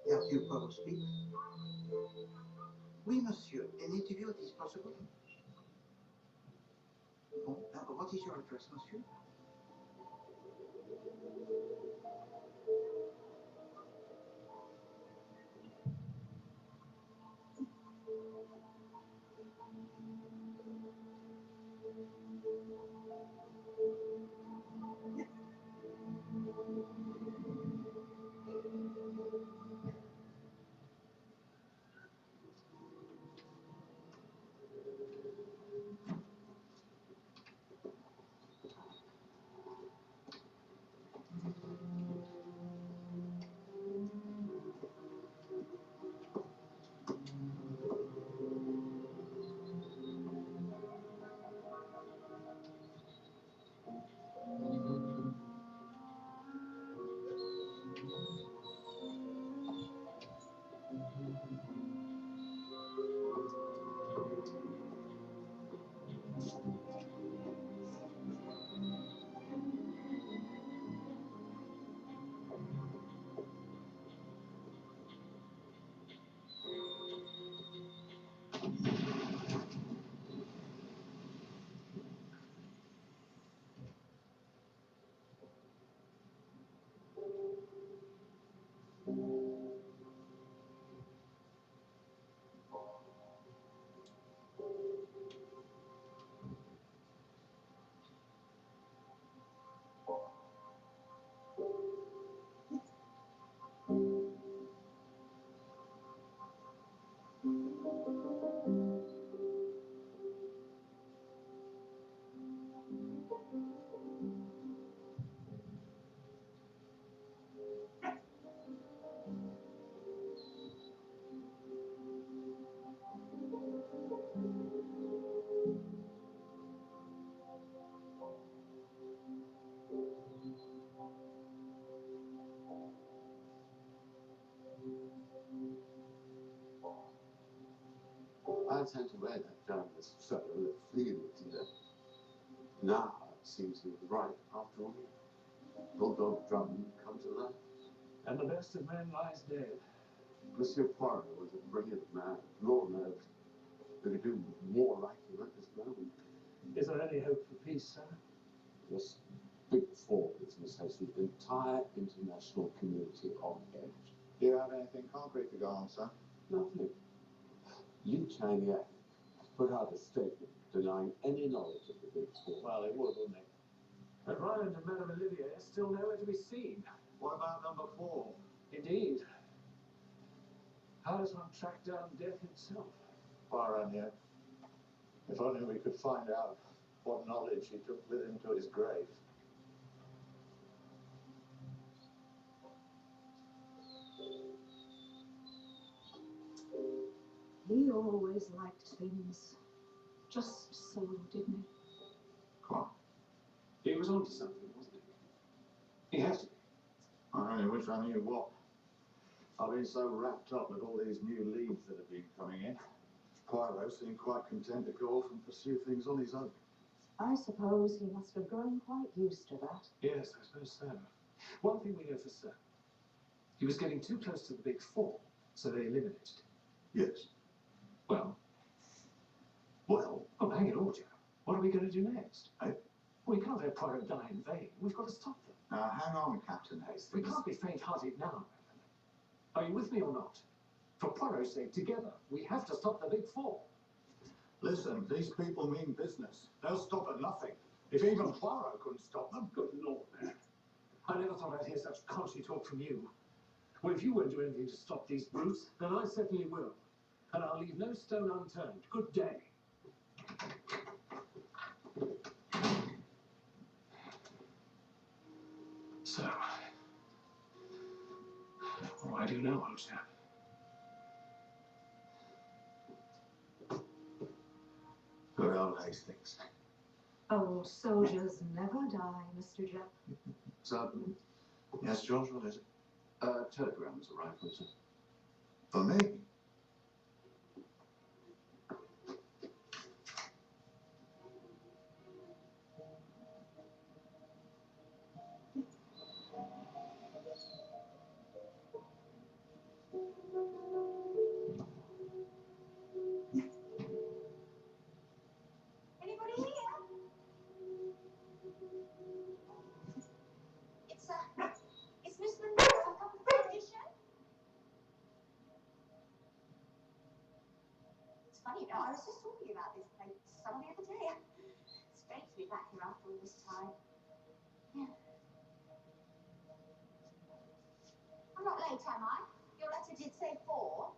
Speaker 11: Hercule Poirot speak. Oui, monsieur. An interview is possible? Bon, what is your address, monsieur?
Speaker 13: I tend to wear that journalist fellow that fleeing to death. Now it seems he was right after all. Bulldog Drummond come to life.
Speaker 16: And the best of men lies dead.
Speaker 13: Monsieur Poirot was a brilliant man. Lord knows that he do more like him at this moment.
Speaker 16: Is there any hope for peace, sir?
Speaker 13: This big four business has the entire international community on edge.
Speaker 3: Do you have anything concrete to go on, sir?
Speaker 13: Nothing. Li Chang'an put out a statement denying any knowledge of the big four.
Speaker 16: Well, it would, wouldn't it? And Ryland and Madame Olivia are still nowhere to be seen.
Speaker 3: What about number 4?
Speaker 16: Indeed. How does one track down death himself?
Speaker 13: Poirot, yeah. If only we could find out what knowledge he took with him to his grave.
Speaker 15: He always liked things just so, didn't he?
Speaker 13: What?
Speaker 16: He was onto something, wasn't he? He has to be.
Speaker 13: I only wish I knew what. I've been so wrapped up with all these new leads that have been coming in. Poirot seemed quite content to go off and pursue things on his own.
Speaker 15: I suppose he must have grown quite used to that.
Speaker 16: Yes, I suppose so. One thing we know for certain. He was getting too close to the Big Four, so they eliminated him.
Speaker 13: Yes.
Speaker 16: Well, oh, hang it all, Joe. What are we going to do next? We can't let Poirot die in vain. We've got to stop them.
Speaker 5: Now, hang on, Captain Hastings.
Speaker 16: We can't be faint-hearted now. Are you with me or not? For Poirot's sake, together, we have to stop the Big Four.
Speaker 13: Listen, these people mean business. They'll stop at nothing. If even Poirot couldn't stop them.
Speaker 16: Good Lord, man. I never thought I'd hear such country talk from you. Well, if you won't do anything to stop these brutes, then I certainly will. And I'll leave no stone unturned. Good day. So, what do I do now, old chap?
Speaker 13: Good old Hastings.
Speaker 15: Old soldiers never die, Mr. Japp.
Speaker 5: So, yes, George, what is it?
Speaker 14: Telegrams arrived, sir.
Speaker 5: For me?
Speaker 4: Anybody here? It's Miss Monroe. I've come for the audition. It's funny, you know, I was just talking about this place some the other day. It's great to be back here after all this time. Yeah. I'm not late, am I? Your letter did say 4.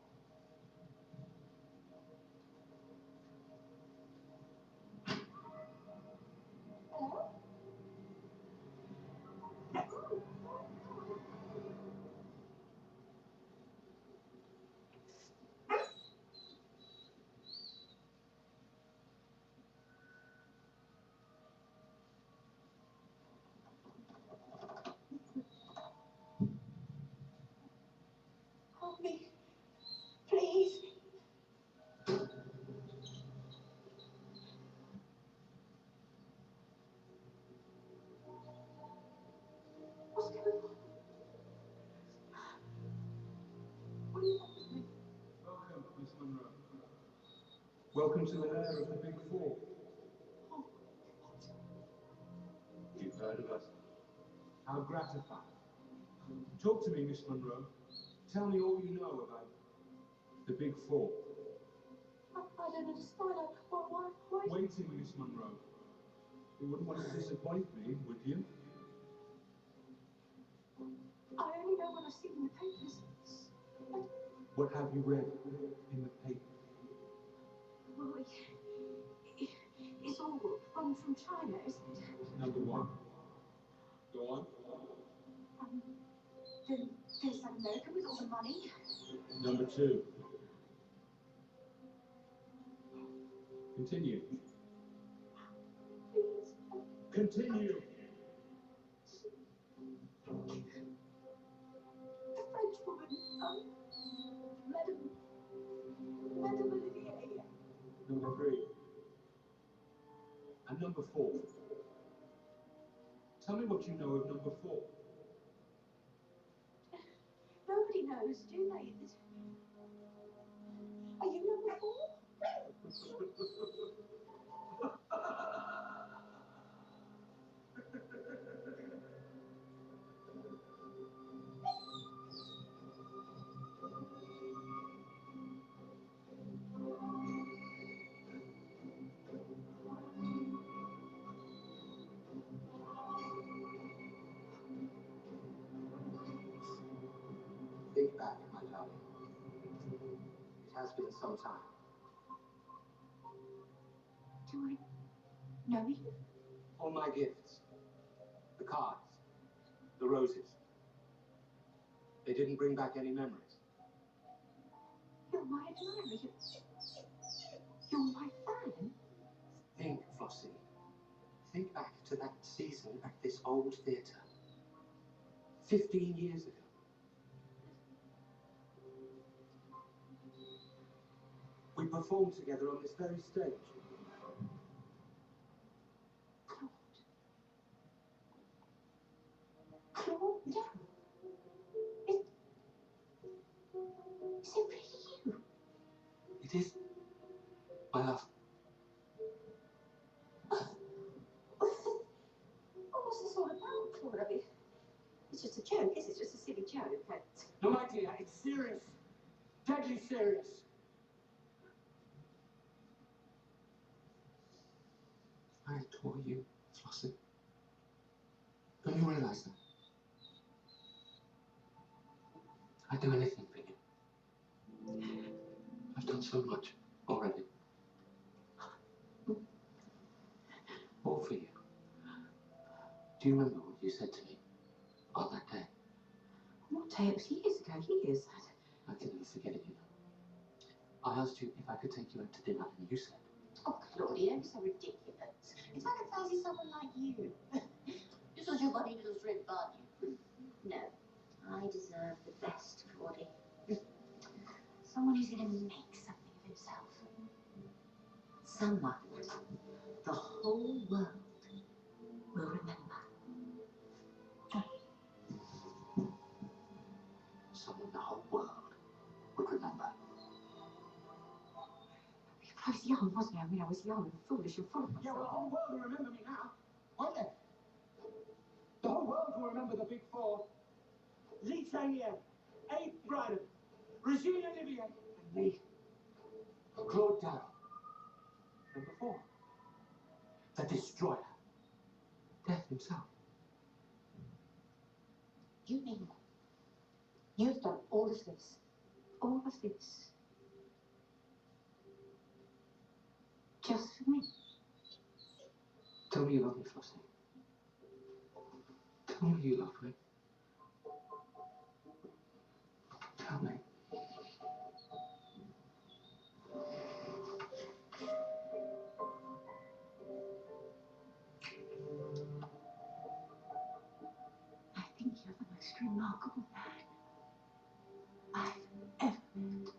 Speaker 4: Hello? Help me, please. What's going on? What do you want with me?
Speaker 16: Welcome, Miss Monroe. Welcome to the lair of the Big Four.
Speaker 4: Oh,
Speaker 16: You've heard of us. How gratifying. Talk to me, Miss Monroe. Tell me all you know about the Big Four.
Speaker 4: I don't understand. Why?
Speaker 16: Waiting, Miss Monroe. You wouldn't want to disappoint me, would you?
Speaker 4: I only know what I've seen in the papers.
Speaker 16: What have you read in the paper?
Speaker 4: Well, it's all run from China, isn't it?
Speaker 16: Number 1. Go on.
Speaker 4: There's that American with all the money.
Speaker 16: Number 2. Continue.
Speaker 4: Please.
Speaker 16: Continue.
Speaker 4: The French woman, Madame Olivier.
Speaker 16: Number 3. And number 4. Tell me what you know of number 4.
Speaker 4: Nobody knows, do they? Are you number 4?
Speaker 5: Think back, my darling.
Speaker 14: has been some time.
Speaker 15: Do I know you?
Speaker 14: All my gifts, the cards, the roses, they didn't bring back any memories.
Speaker 15: You're my admirer. You're my fan.
Speaker 14: Think, Flossie. Think back to that season at this old theatre. 15 years ago. We performed together on this very stage.
Speaker 15: Claude, no. Is it really you?
Speaker 14: It is, my love.
Speaker 15: What's this all about, Claude? I mean, it's just a joke, is it? It's just a silly joke.
Speaker 14: No, my dear, it's serious. Deadly serious. I adore you, Flossie. Don't you realize that? I'd do anything for you. I've done so much already. All for you. Do you remember what you said to me on that day?
Speaker 15: What day? It was years ago, years.
Speaker 14: I can never forget it, you know. I asked you if I could take you out to dinner, and you said,
Speaker 15: Oh, Claudia, you're so ridiculous. It's like a fancy someone like you. This was your buddy little shrimp, aren't you? No, I deserve the best, Claudia. Someone who's going to make something of himself. Someone the whole world will remember.
Speaker 14: someone the whole world would remember.
Speaker 15: I was young, wasn't I? I mean, I was young and foolish and full of myself.
Speaker 6: Yeah, well, the whole world will remember me now, won't they? The whole world will remember the Big Four. Lee Chang-yen, Abe Bryden, Regina Olivier,
Speaker 14: And me, Claude Darrow. Number 4. The Destroyer. Death himself.
Speaker 15: You mean you've done all of this? All of this? Just for me?
Speaker 14: Tell me you love me, Flossie. Tell me you love me. Tell me.
Speaker 15: I think you're the most remarkable man I've ever met.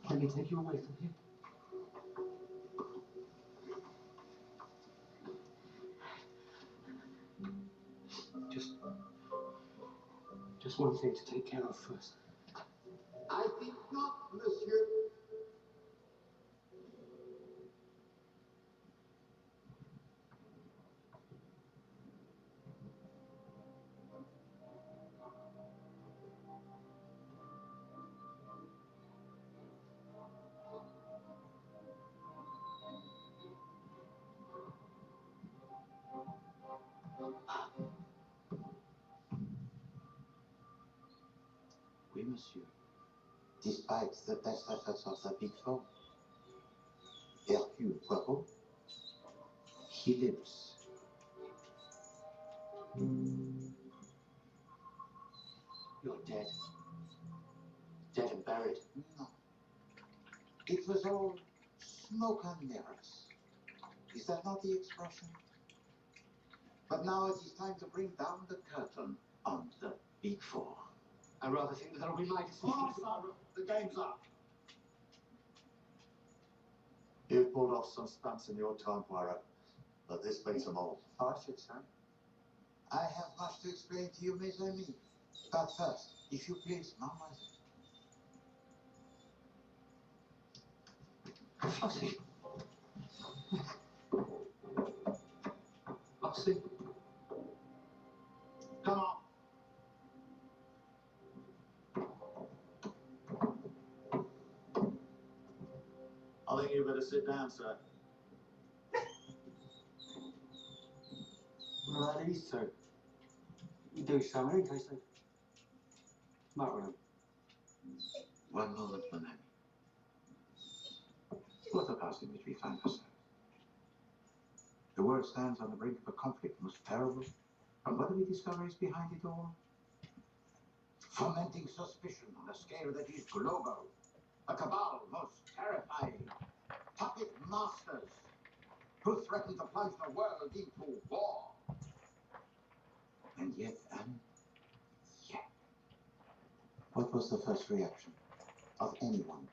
Speaker 14: Let me take you away from here. Just one thing to take care of first.
Speaker 3: I think not, monsieur.
Speaker 11: Oui, monsieur. Despite the best efforts of the Big Four, Hercule Poirot, he lives.
Speaker 14: You're dead. Dead and buried.
Speaker 11: No. It was all smoke and mirrors. Is that not the expression? But now it is time to bring down the curtain on the Big Four.
Speaker 14: I rather think that'll be my decision.
Speaker 6: The game's up.
Speaker 13: You've pulled off some stunts in your time, Poirot, but this beats them all.
Speaker 11: I should say. I have much to explain to you, mes amis. But first, if you please, mademoiselle.
Speaker 14: Flossie. Flossie.
Speaker 6: Come on.
Speaker 13: I think you better sit down, sir.
Speaker 14: Well, at least so. You do something in case they...
Speaker 6: That room.
Speaker 11: One moment, mon ami. What a pass in which we find ourselves. The world stands on the brink of a conflict most terrible. And what do we discover is behind it all? Fomenting suspicion on a scale that is global. A cabal most terrifying. Puppet masters who threaten to plunge the world into war. And yet, what was the first reaction of anyone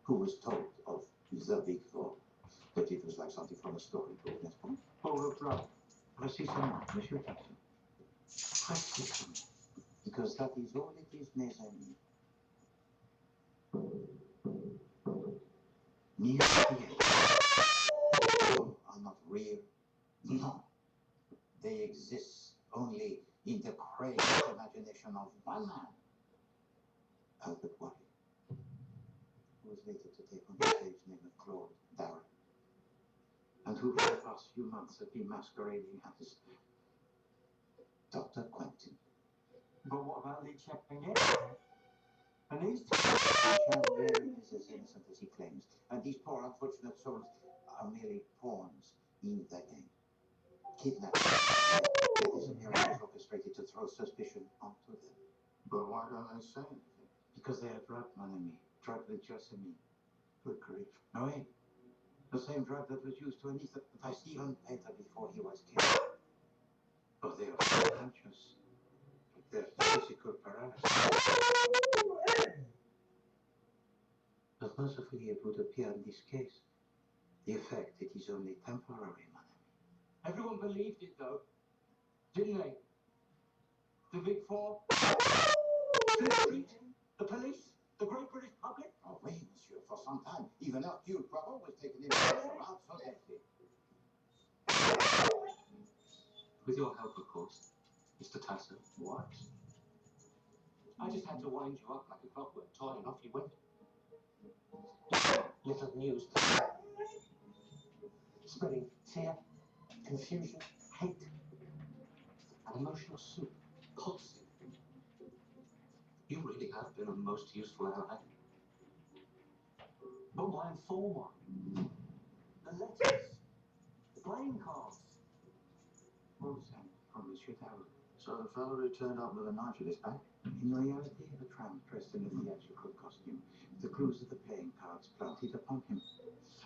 Speaker 11: who was told of the Big Four? That it was like something from a storybook, n'est-ce pas?
Speaker 6: Overthrow.
Speaker 11: Précisément, Monsieur Thompson. Précisément. Because that is all it is, mes amis. Mere are not real. No. They exist only in the crazy imagination of one man. Albert Wally, who was later to take on the stage name of Claude Darrell, and who for the past few months had been masquerading as Dr. Quentin.
Speaker 6: But what about Lee Chang-Yen? And these
Speaker 11: Chang-Yen is as innocent as he claims, and these poor unfortunate souls are merely pawns in the game. Kidnapped. Their disappearance was orchestrated to throw suspicion onto them.
Speaker 3: But why don't they say anything?
Speaker 11: Because they are drugged, mon ami. Drugged with Jessamine. Good grief. No way. The same drug that was used to anesthetize Stephen Pater before he was killed. But they are unconscious. Their physical paralysis. But mercifully it would appear in this case. The effect, it is only temporary, mon ami.
Speaker 6: Everyone believed it, though, didn't they? The Big Four, the street, the police, the great British public.
Speaker 11: Oh, oui, monsieur, for some time. Even Hercule Poirot was taken in around so deftly.
Speaker 14: With your help, of course, Mr. Tyson.
Speaker 11: What?
Speaker 14: I just had to wind you up like a clockwork toy, and off you went. Little news. Spreading fear, confusion, hate, an emotional soup, pulsing. You really have been a most useful ally.
Speaker 6: But my informer, the letters, the playing cards.
Speaker 11: Roseanne from Monsieur Darrell. So the fellow who turned up with a knife at his back? In reality, a tramp dressed in a theatrical costume, with the clues of the playing cards planted upon him.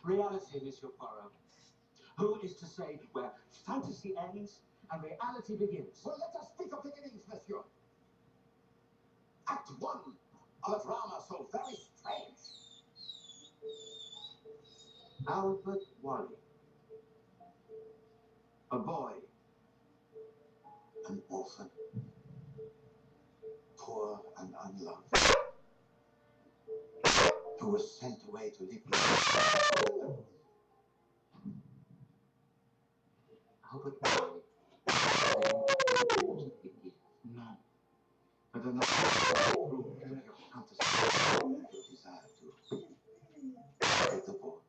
Speaker 6: Reality, Monsieur Poirot. Who is to say where fantasy ends and reality begins?
Speaker 11: Well, let us speak of beginnings, monsieur. Act 1 of a drama so very strange. Albert Wally. A boy. An orphan. Poor and unloved. Who was sent away to live with
Speaker 14: Albert Wally.
Speaker 11: No. But another proof that your fantasy and your desire to get the board.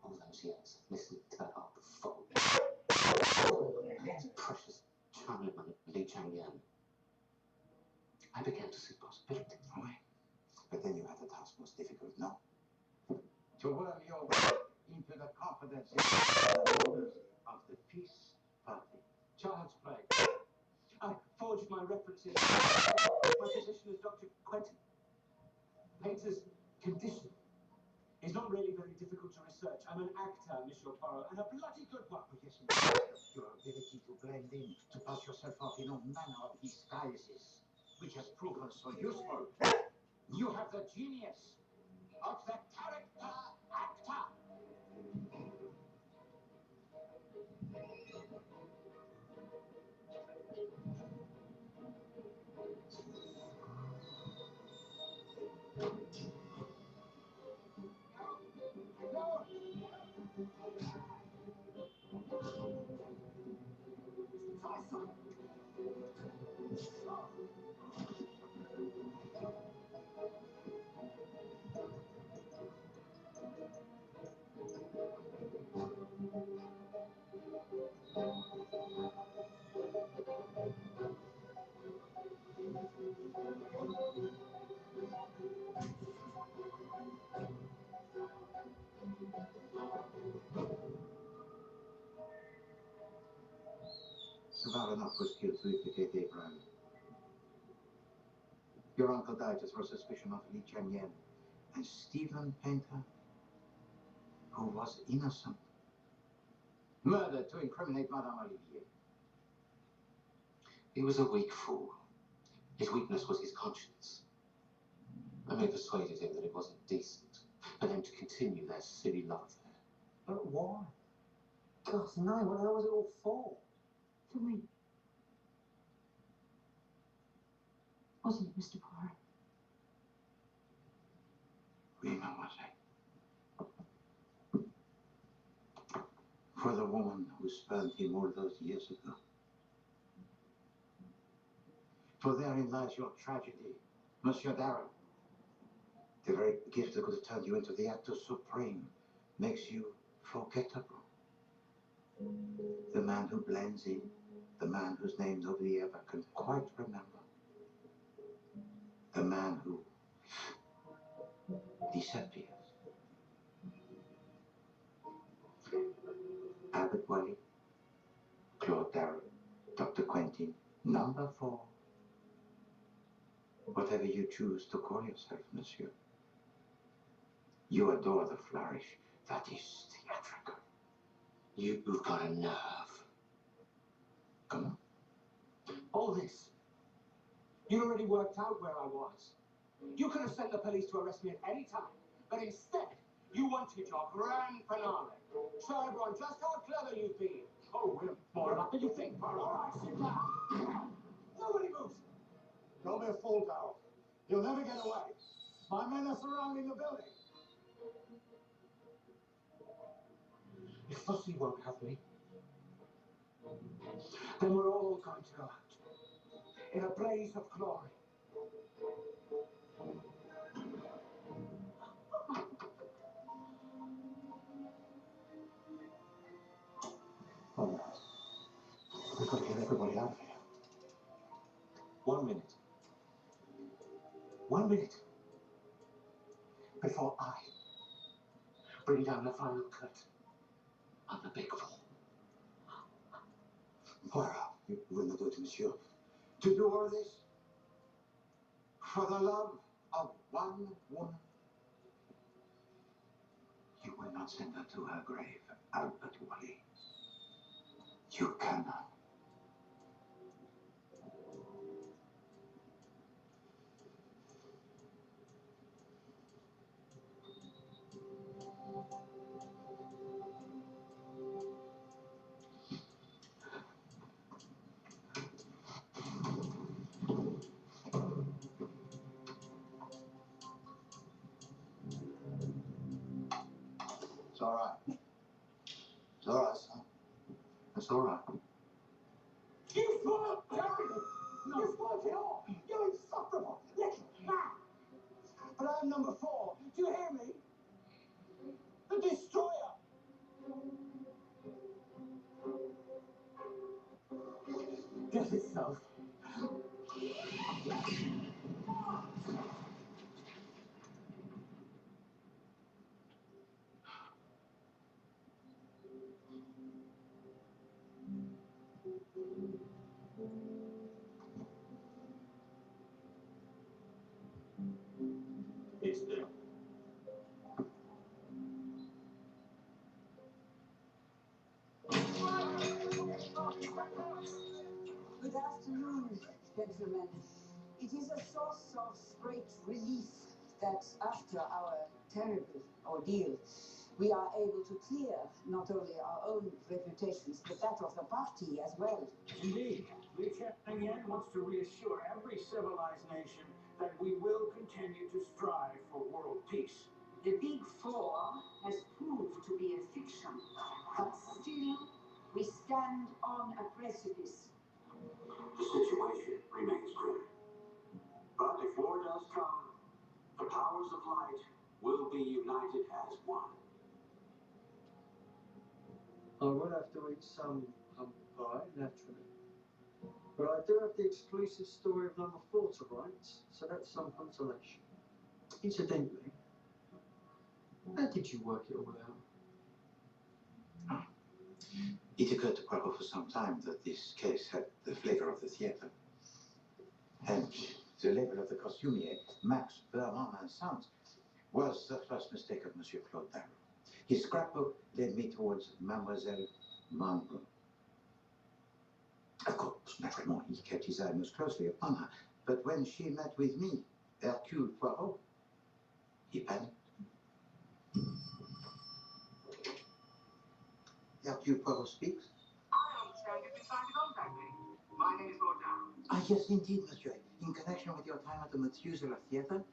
Speaker 14: All those years listening to that old fool. That precious Chinaman, Lee Chang-Yen. I began to see possibilities.
Speaker 11: Oh, but then you had a task most difficult, no? To worm your way into the confidences of the peace party.
Speaker 6: Child's play. I forged my references. My position as Dr. Quentin. Painter's condition is not really very difficult to research. I'm an actor, Monsieur Poirot, and a bloody good one.
Speaker 11: Oh, yes, your ability to blend in, to pass yourself off in all manner of disguises, which has proven so useful. You have the genius of the character actor. Savarinov was killed to implicate Abraham. Your uncle died just for suspicion of Li Changyan. And Stephen Painter, who was innocent, murdered to incriminate Madame Olivier.
Speaker 14: He was a weak fool. His weakness was his conscience. I may have persuaded him that it wasn't decent for them to continue their silly love affair.
Speaker 16: But why? God, no, what the hell was it all for?
Speaker 15: For me. Wasn't it, Mr. Poirot?
Speaker 11: Oui, mademoiselle. For the woman who spurned him all those years ago. For therein lies your tragedy, Monsieur Darren. The very gift that could have turned you into the actor supreme makes you forgettable. The man who blends in, the man whose name nobody ever can quite remember. The man who disappears. Albert Wally, Claude Darrow, Dr. Quentin, number 4. Whatever you choose to call yourself, monsieur. You adore the flourish that is theatrical.
Speaker 14: You've got a nerve.
Speaker 11: Come on.
Speaker 16: All this. You already worked out where I was. You could have sent the police to arrest me at any time, but instead, you wanted your grand finale. Show everyone just how clever you've been. Oh, we're more lucky you think, Poirot. All right, sit down. Nobody moves.
Speaker 3: Don't be a fool, Darrell. You'll never get away. My men are surrounding the building.
Speaker 16: If Fussy won't have me, then we're all going to go out in a blaze of glory.
Speaker 14: All right. We've got to get everybody out of here. 1 minute. 1 minute. Before I bring down the final curtain on the big fall.
Speaker 11: Poirot, you will not do it, monsieur. To do all this for the love of one woman. You will not send her to her grave, Albert Wally. You cannot. It's all right. It's all right, son. It's all right.
Speaker 16: You spoiled everything! You spoiled it all! You're insufferable! Little man! But I'm number 4. Do you hear me? The destroyer! Get itself.
Speaker 14: It's there.
Speaker 9: Good afternoon, gentlemen. It is a source of great relief that after our terrible ordeal, we are able to clear not only our own reputations, but that of the party as well.
Speaker 6: Indeed, Li Changyan wants to reassure every civilized nation that we will continue to strive for world peace.
Speaker 9: The Big Four has proved to be a fiction, but still we stand on a precipice.
Speaker 14: The situation remains grim. But if war does come, the powers of light will be united as one.
Speaker 16: I will have to eat some humble pie, naturally. But I do have the exclusive story of number 4 to write, so that's some consolation. Incidentally, how did you work it all out?
Speaker 11: It occurred to Poirot for some time that this case had the flavor of the theatre. And the label of the costumier, Max Vernon and Sons, was the first mistake of Monsieur Claude Darrow. His scrapbook led me towards Mademoiselle Monroe. Of course, naturally, he kept his eye most closely upon her. But when she met with me, Hercule Poirot, he panicked. Hercule Poirot speaks.
Speaker 16: I understand you've been trying to contact me. My name is Lord Darrow.
Speaker 11: Ah, yes, indeed, monsieur. In connection with your time at the Methuselah Theatre,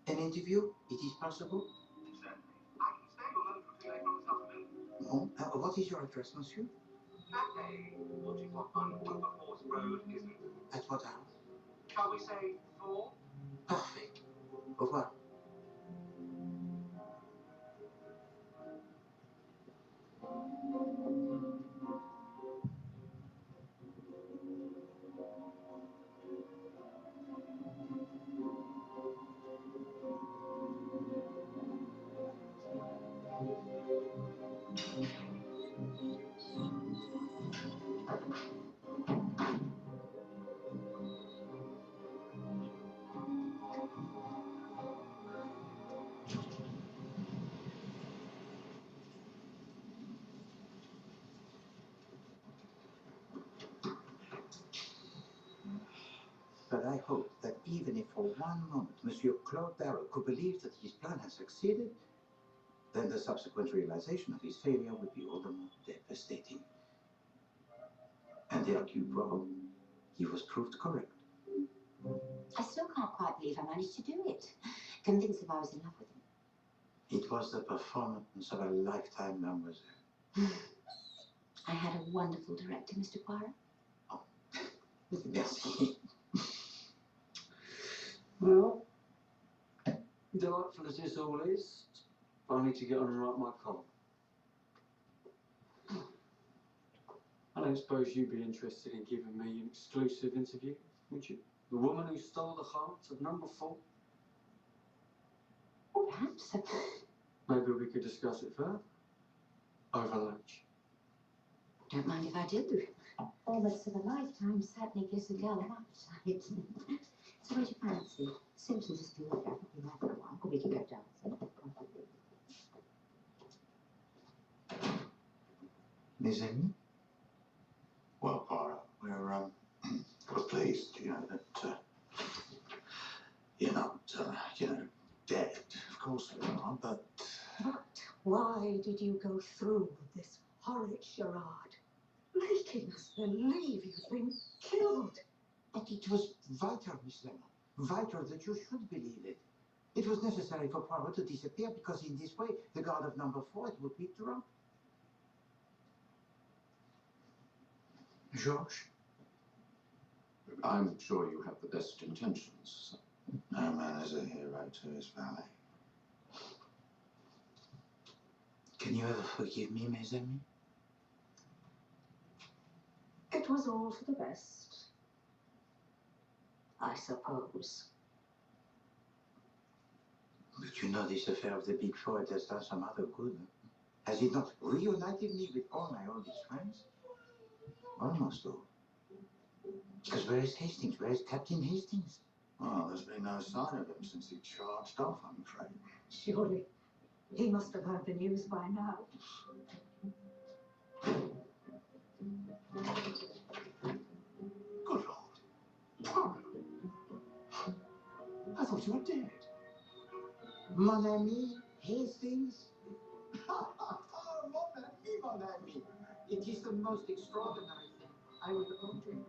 Speaker 11: an interview, it is possible?
Speaker 16: Certainly. I can stay a moment or two later on this afternoon.
Speaker 11: Oh, what is your address, monsieur?
Speaker 16: Cafe, watching what on Wilberforce Road, isn't it?
Speaker 11: At what hour?
Speaker 16: Shall we say 4?
Speaker 11: Perfect. Au revoir. But I hope that even if for one moment Monsieur Claude Darrow could believe that his plan had succeeded, then the subsequent realization of his failure would be all the more devastating. And Hercule Poirot, he was proved correct.
Speaker 15: I still can't quite believe I managed to do it. Convinced him I was in love with him.
Speaker 11: It was the performance of a lifetime, mademoiselle.
Speaker 15: I had a wonderful director, Mr. Poirot.
Speaker 11: Merci.
Speaker 14: Well, delightful as this all is, I need to get on and write my column. I don't suppose you'd be interested in giving me an exclusive interview, would you? The woman who stole the heart of number 4?
Speaker 15: Perhaps.
Speaker 14: Maybe we could discuss it further. Over lunch.
Speaker 15: Don't mind if I do. Almost of a lifetime certainly gives a girl an appetite. So what do you fancy? Simpson just to look at me for a while. Or we can go dancing.
Speaker 11: Mes amis?
Speaker 5: Well, Poirot, we're pleased, you know, that you're not, dead. Of course we are, but...
Speaker 12: But why did you go through with this horrid charade? Making us believe you've been killed.
Speaker 11: But it was vital, Miss Lemon. Vital that you should believe it. It was necessary for Poirot to disappear because in this way, the guard of number 4 would be drunk. Georges?
Speaker 13: I'm sure you have the best intentions.
Speaker 5: No man is a hero to his valet.
Speaker 11: Can you ever forgive me, mes amis?
Speaker 12: It was all for the best, I suppose.
Speaker 11: But you know this affair of the Big Four has done some other good. Has it not reunited me with all my oldest friends? Almost all. Because where is Hastings? Where is Captain Hastings?
Speaker 5: Well, there's been no sign of him since he charged off, I'm afraid.
Speaker 12: Surely he must have heard the news by now.
Speaker 5: Good Lord. I thought you were dead.
Speaker 11: Mon ami Hastings?
Speaker 5: Mon ami.
Speaker 11: It is the most extraordinary thing. I will go to you.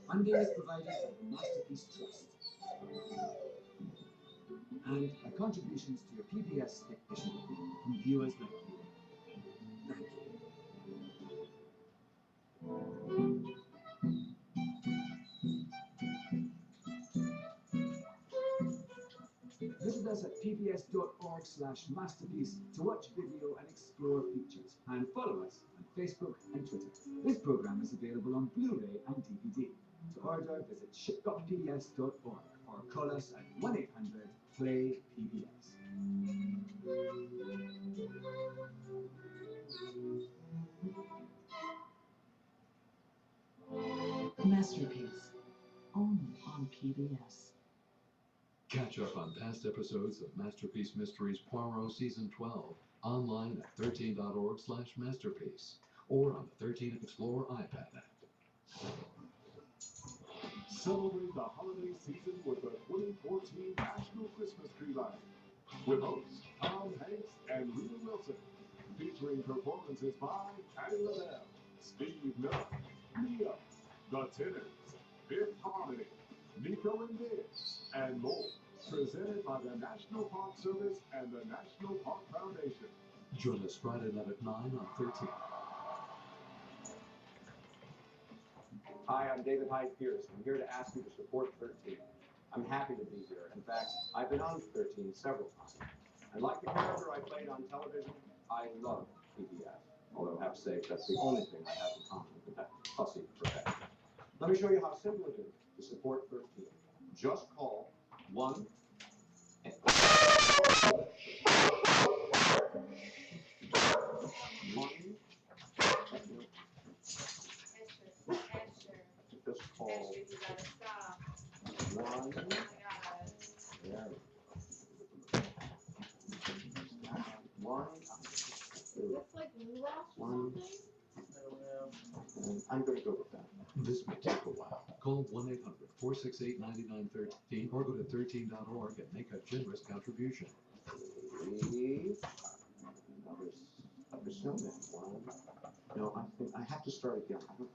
Speaker 6: Funding is provided by the Masterpiece Trust. And by contributions to your PBS station from viewers like you. Thank you. Visit us at pbs.org/masterpiece to watch video and explore features. And follow us on Facebook and Twitter. This program is available on Blu-ray and DVD. To order, visit ship.pbs.org
Speaker 17: or call us at 1-800-PLAY-PBS.
Speaker 18: Masterpiece, only on PBS.
Speaker 19: Catch up on past episodes of Masterpiece Mysteries Poirot Season 12 online at 13.org/masterpiece or on the 13 Explorer iPad app.
Speaker 20: Celebrate the holiday season with the 2014 National Christmas Tree Lighting with hosts Tom Hanks and Rita Wilson, featuring performances by Patti LaBelle, Steve Miller, Neo, The Tenors, Fifth Harmony, Nico and Diz, and more. Presented by the National Park Service and the National Park Foundation.
Speaker 19: Join us Friday night at 9 on 13.
Speaker 21: Hi, I'm David Hyde Pierce. I'm here to ask you to support 13. I'm happy to be here. In fact, I've been on 13 several times. And like the character I played on television, I love PBS. Although I have to say, that's the only thing I have in common with that fussy profession. Let me show you how simple it is to support 13. Just call 1 Just call
Speaker 1: You gotta stop.
Speaker 21: 1.
Speaker 1: Oh my God.
Speaker 21: There. 1.
Speaker 1: That's like Lulash or
Speaker 21: 1.
Speaker 1: something?
Speaker 21: And I'm going to go with that.
Speaker 19: This may take a while. Call 1-800-468-9913 or go to 13.org and make a generous contribution.
Speaker 21: 3. Another snowman. 1. No, I think I have to start again.
Speaker 1: I'm an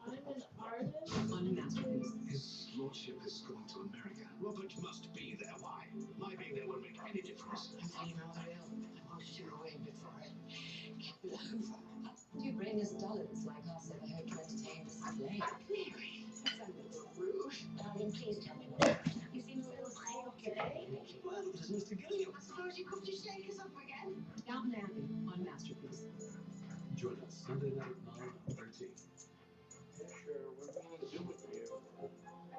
Speaker 1: artist.
Speaker 18: On Masterpiece.
Speaker 14: His lordship is going to America. Robert must be there. Why? My being there won't make any difference.
Speaker 18: I'm feeling rather ill. I wanted you away before I killed over. Your brain is dull. It's like us ever hope to entertain Mrs. Blake. Mary, that sounded a little rude. Darling, please tell me what happened. You seem a little pale today.
Speaker 14: Well, it was Mr. Gillingham.
Speaker 18: I suppose you cooked your shake us up again. Downton Abbey on Masterpiece.
Speaker 19: Join us Sunday night at 9 on 13.
Speaker 2: Sure, we're going to do it for you.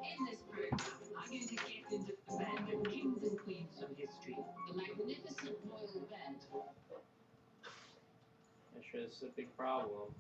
Speaker 18: In this program, I'm going to get into the band of kings and queens of history. The magnificent royal band.
Speaker 2: Sure, this is a big problem.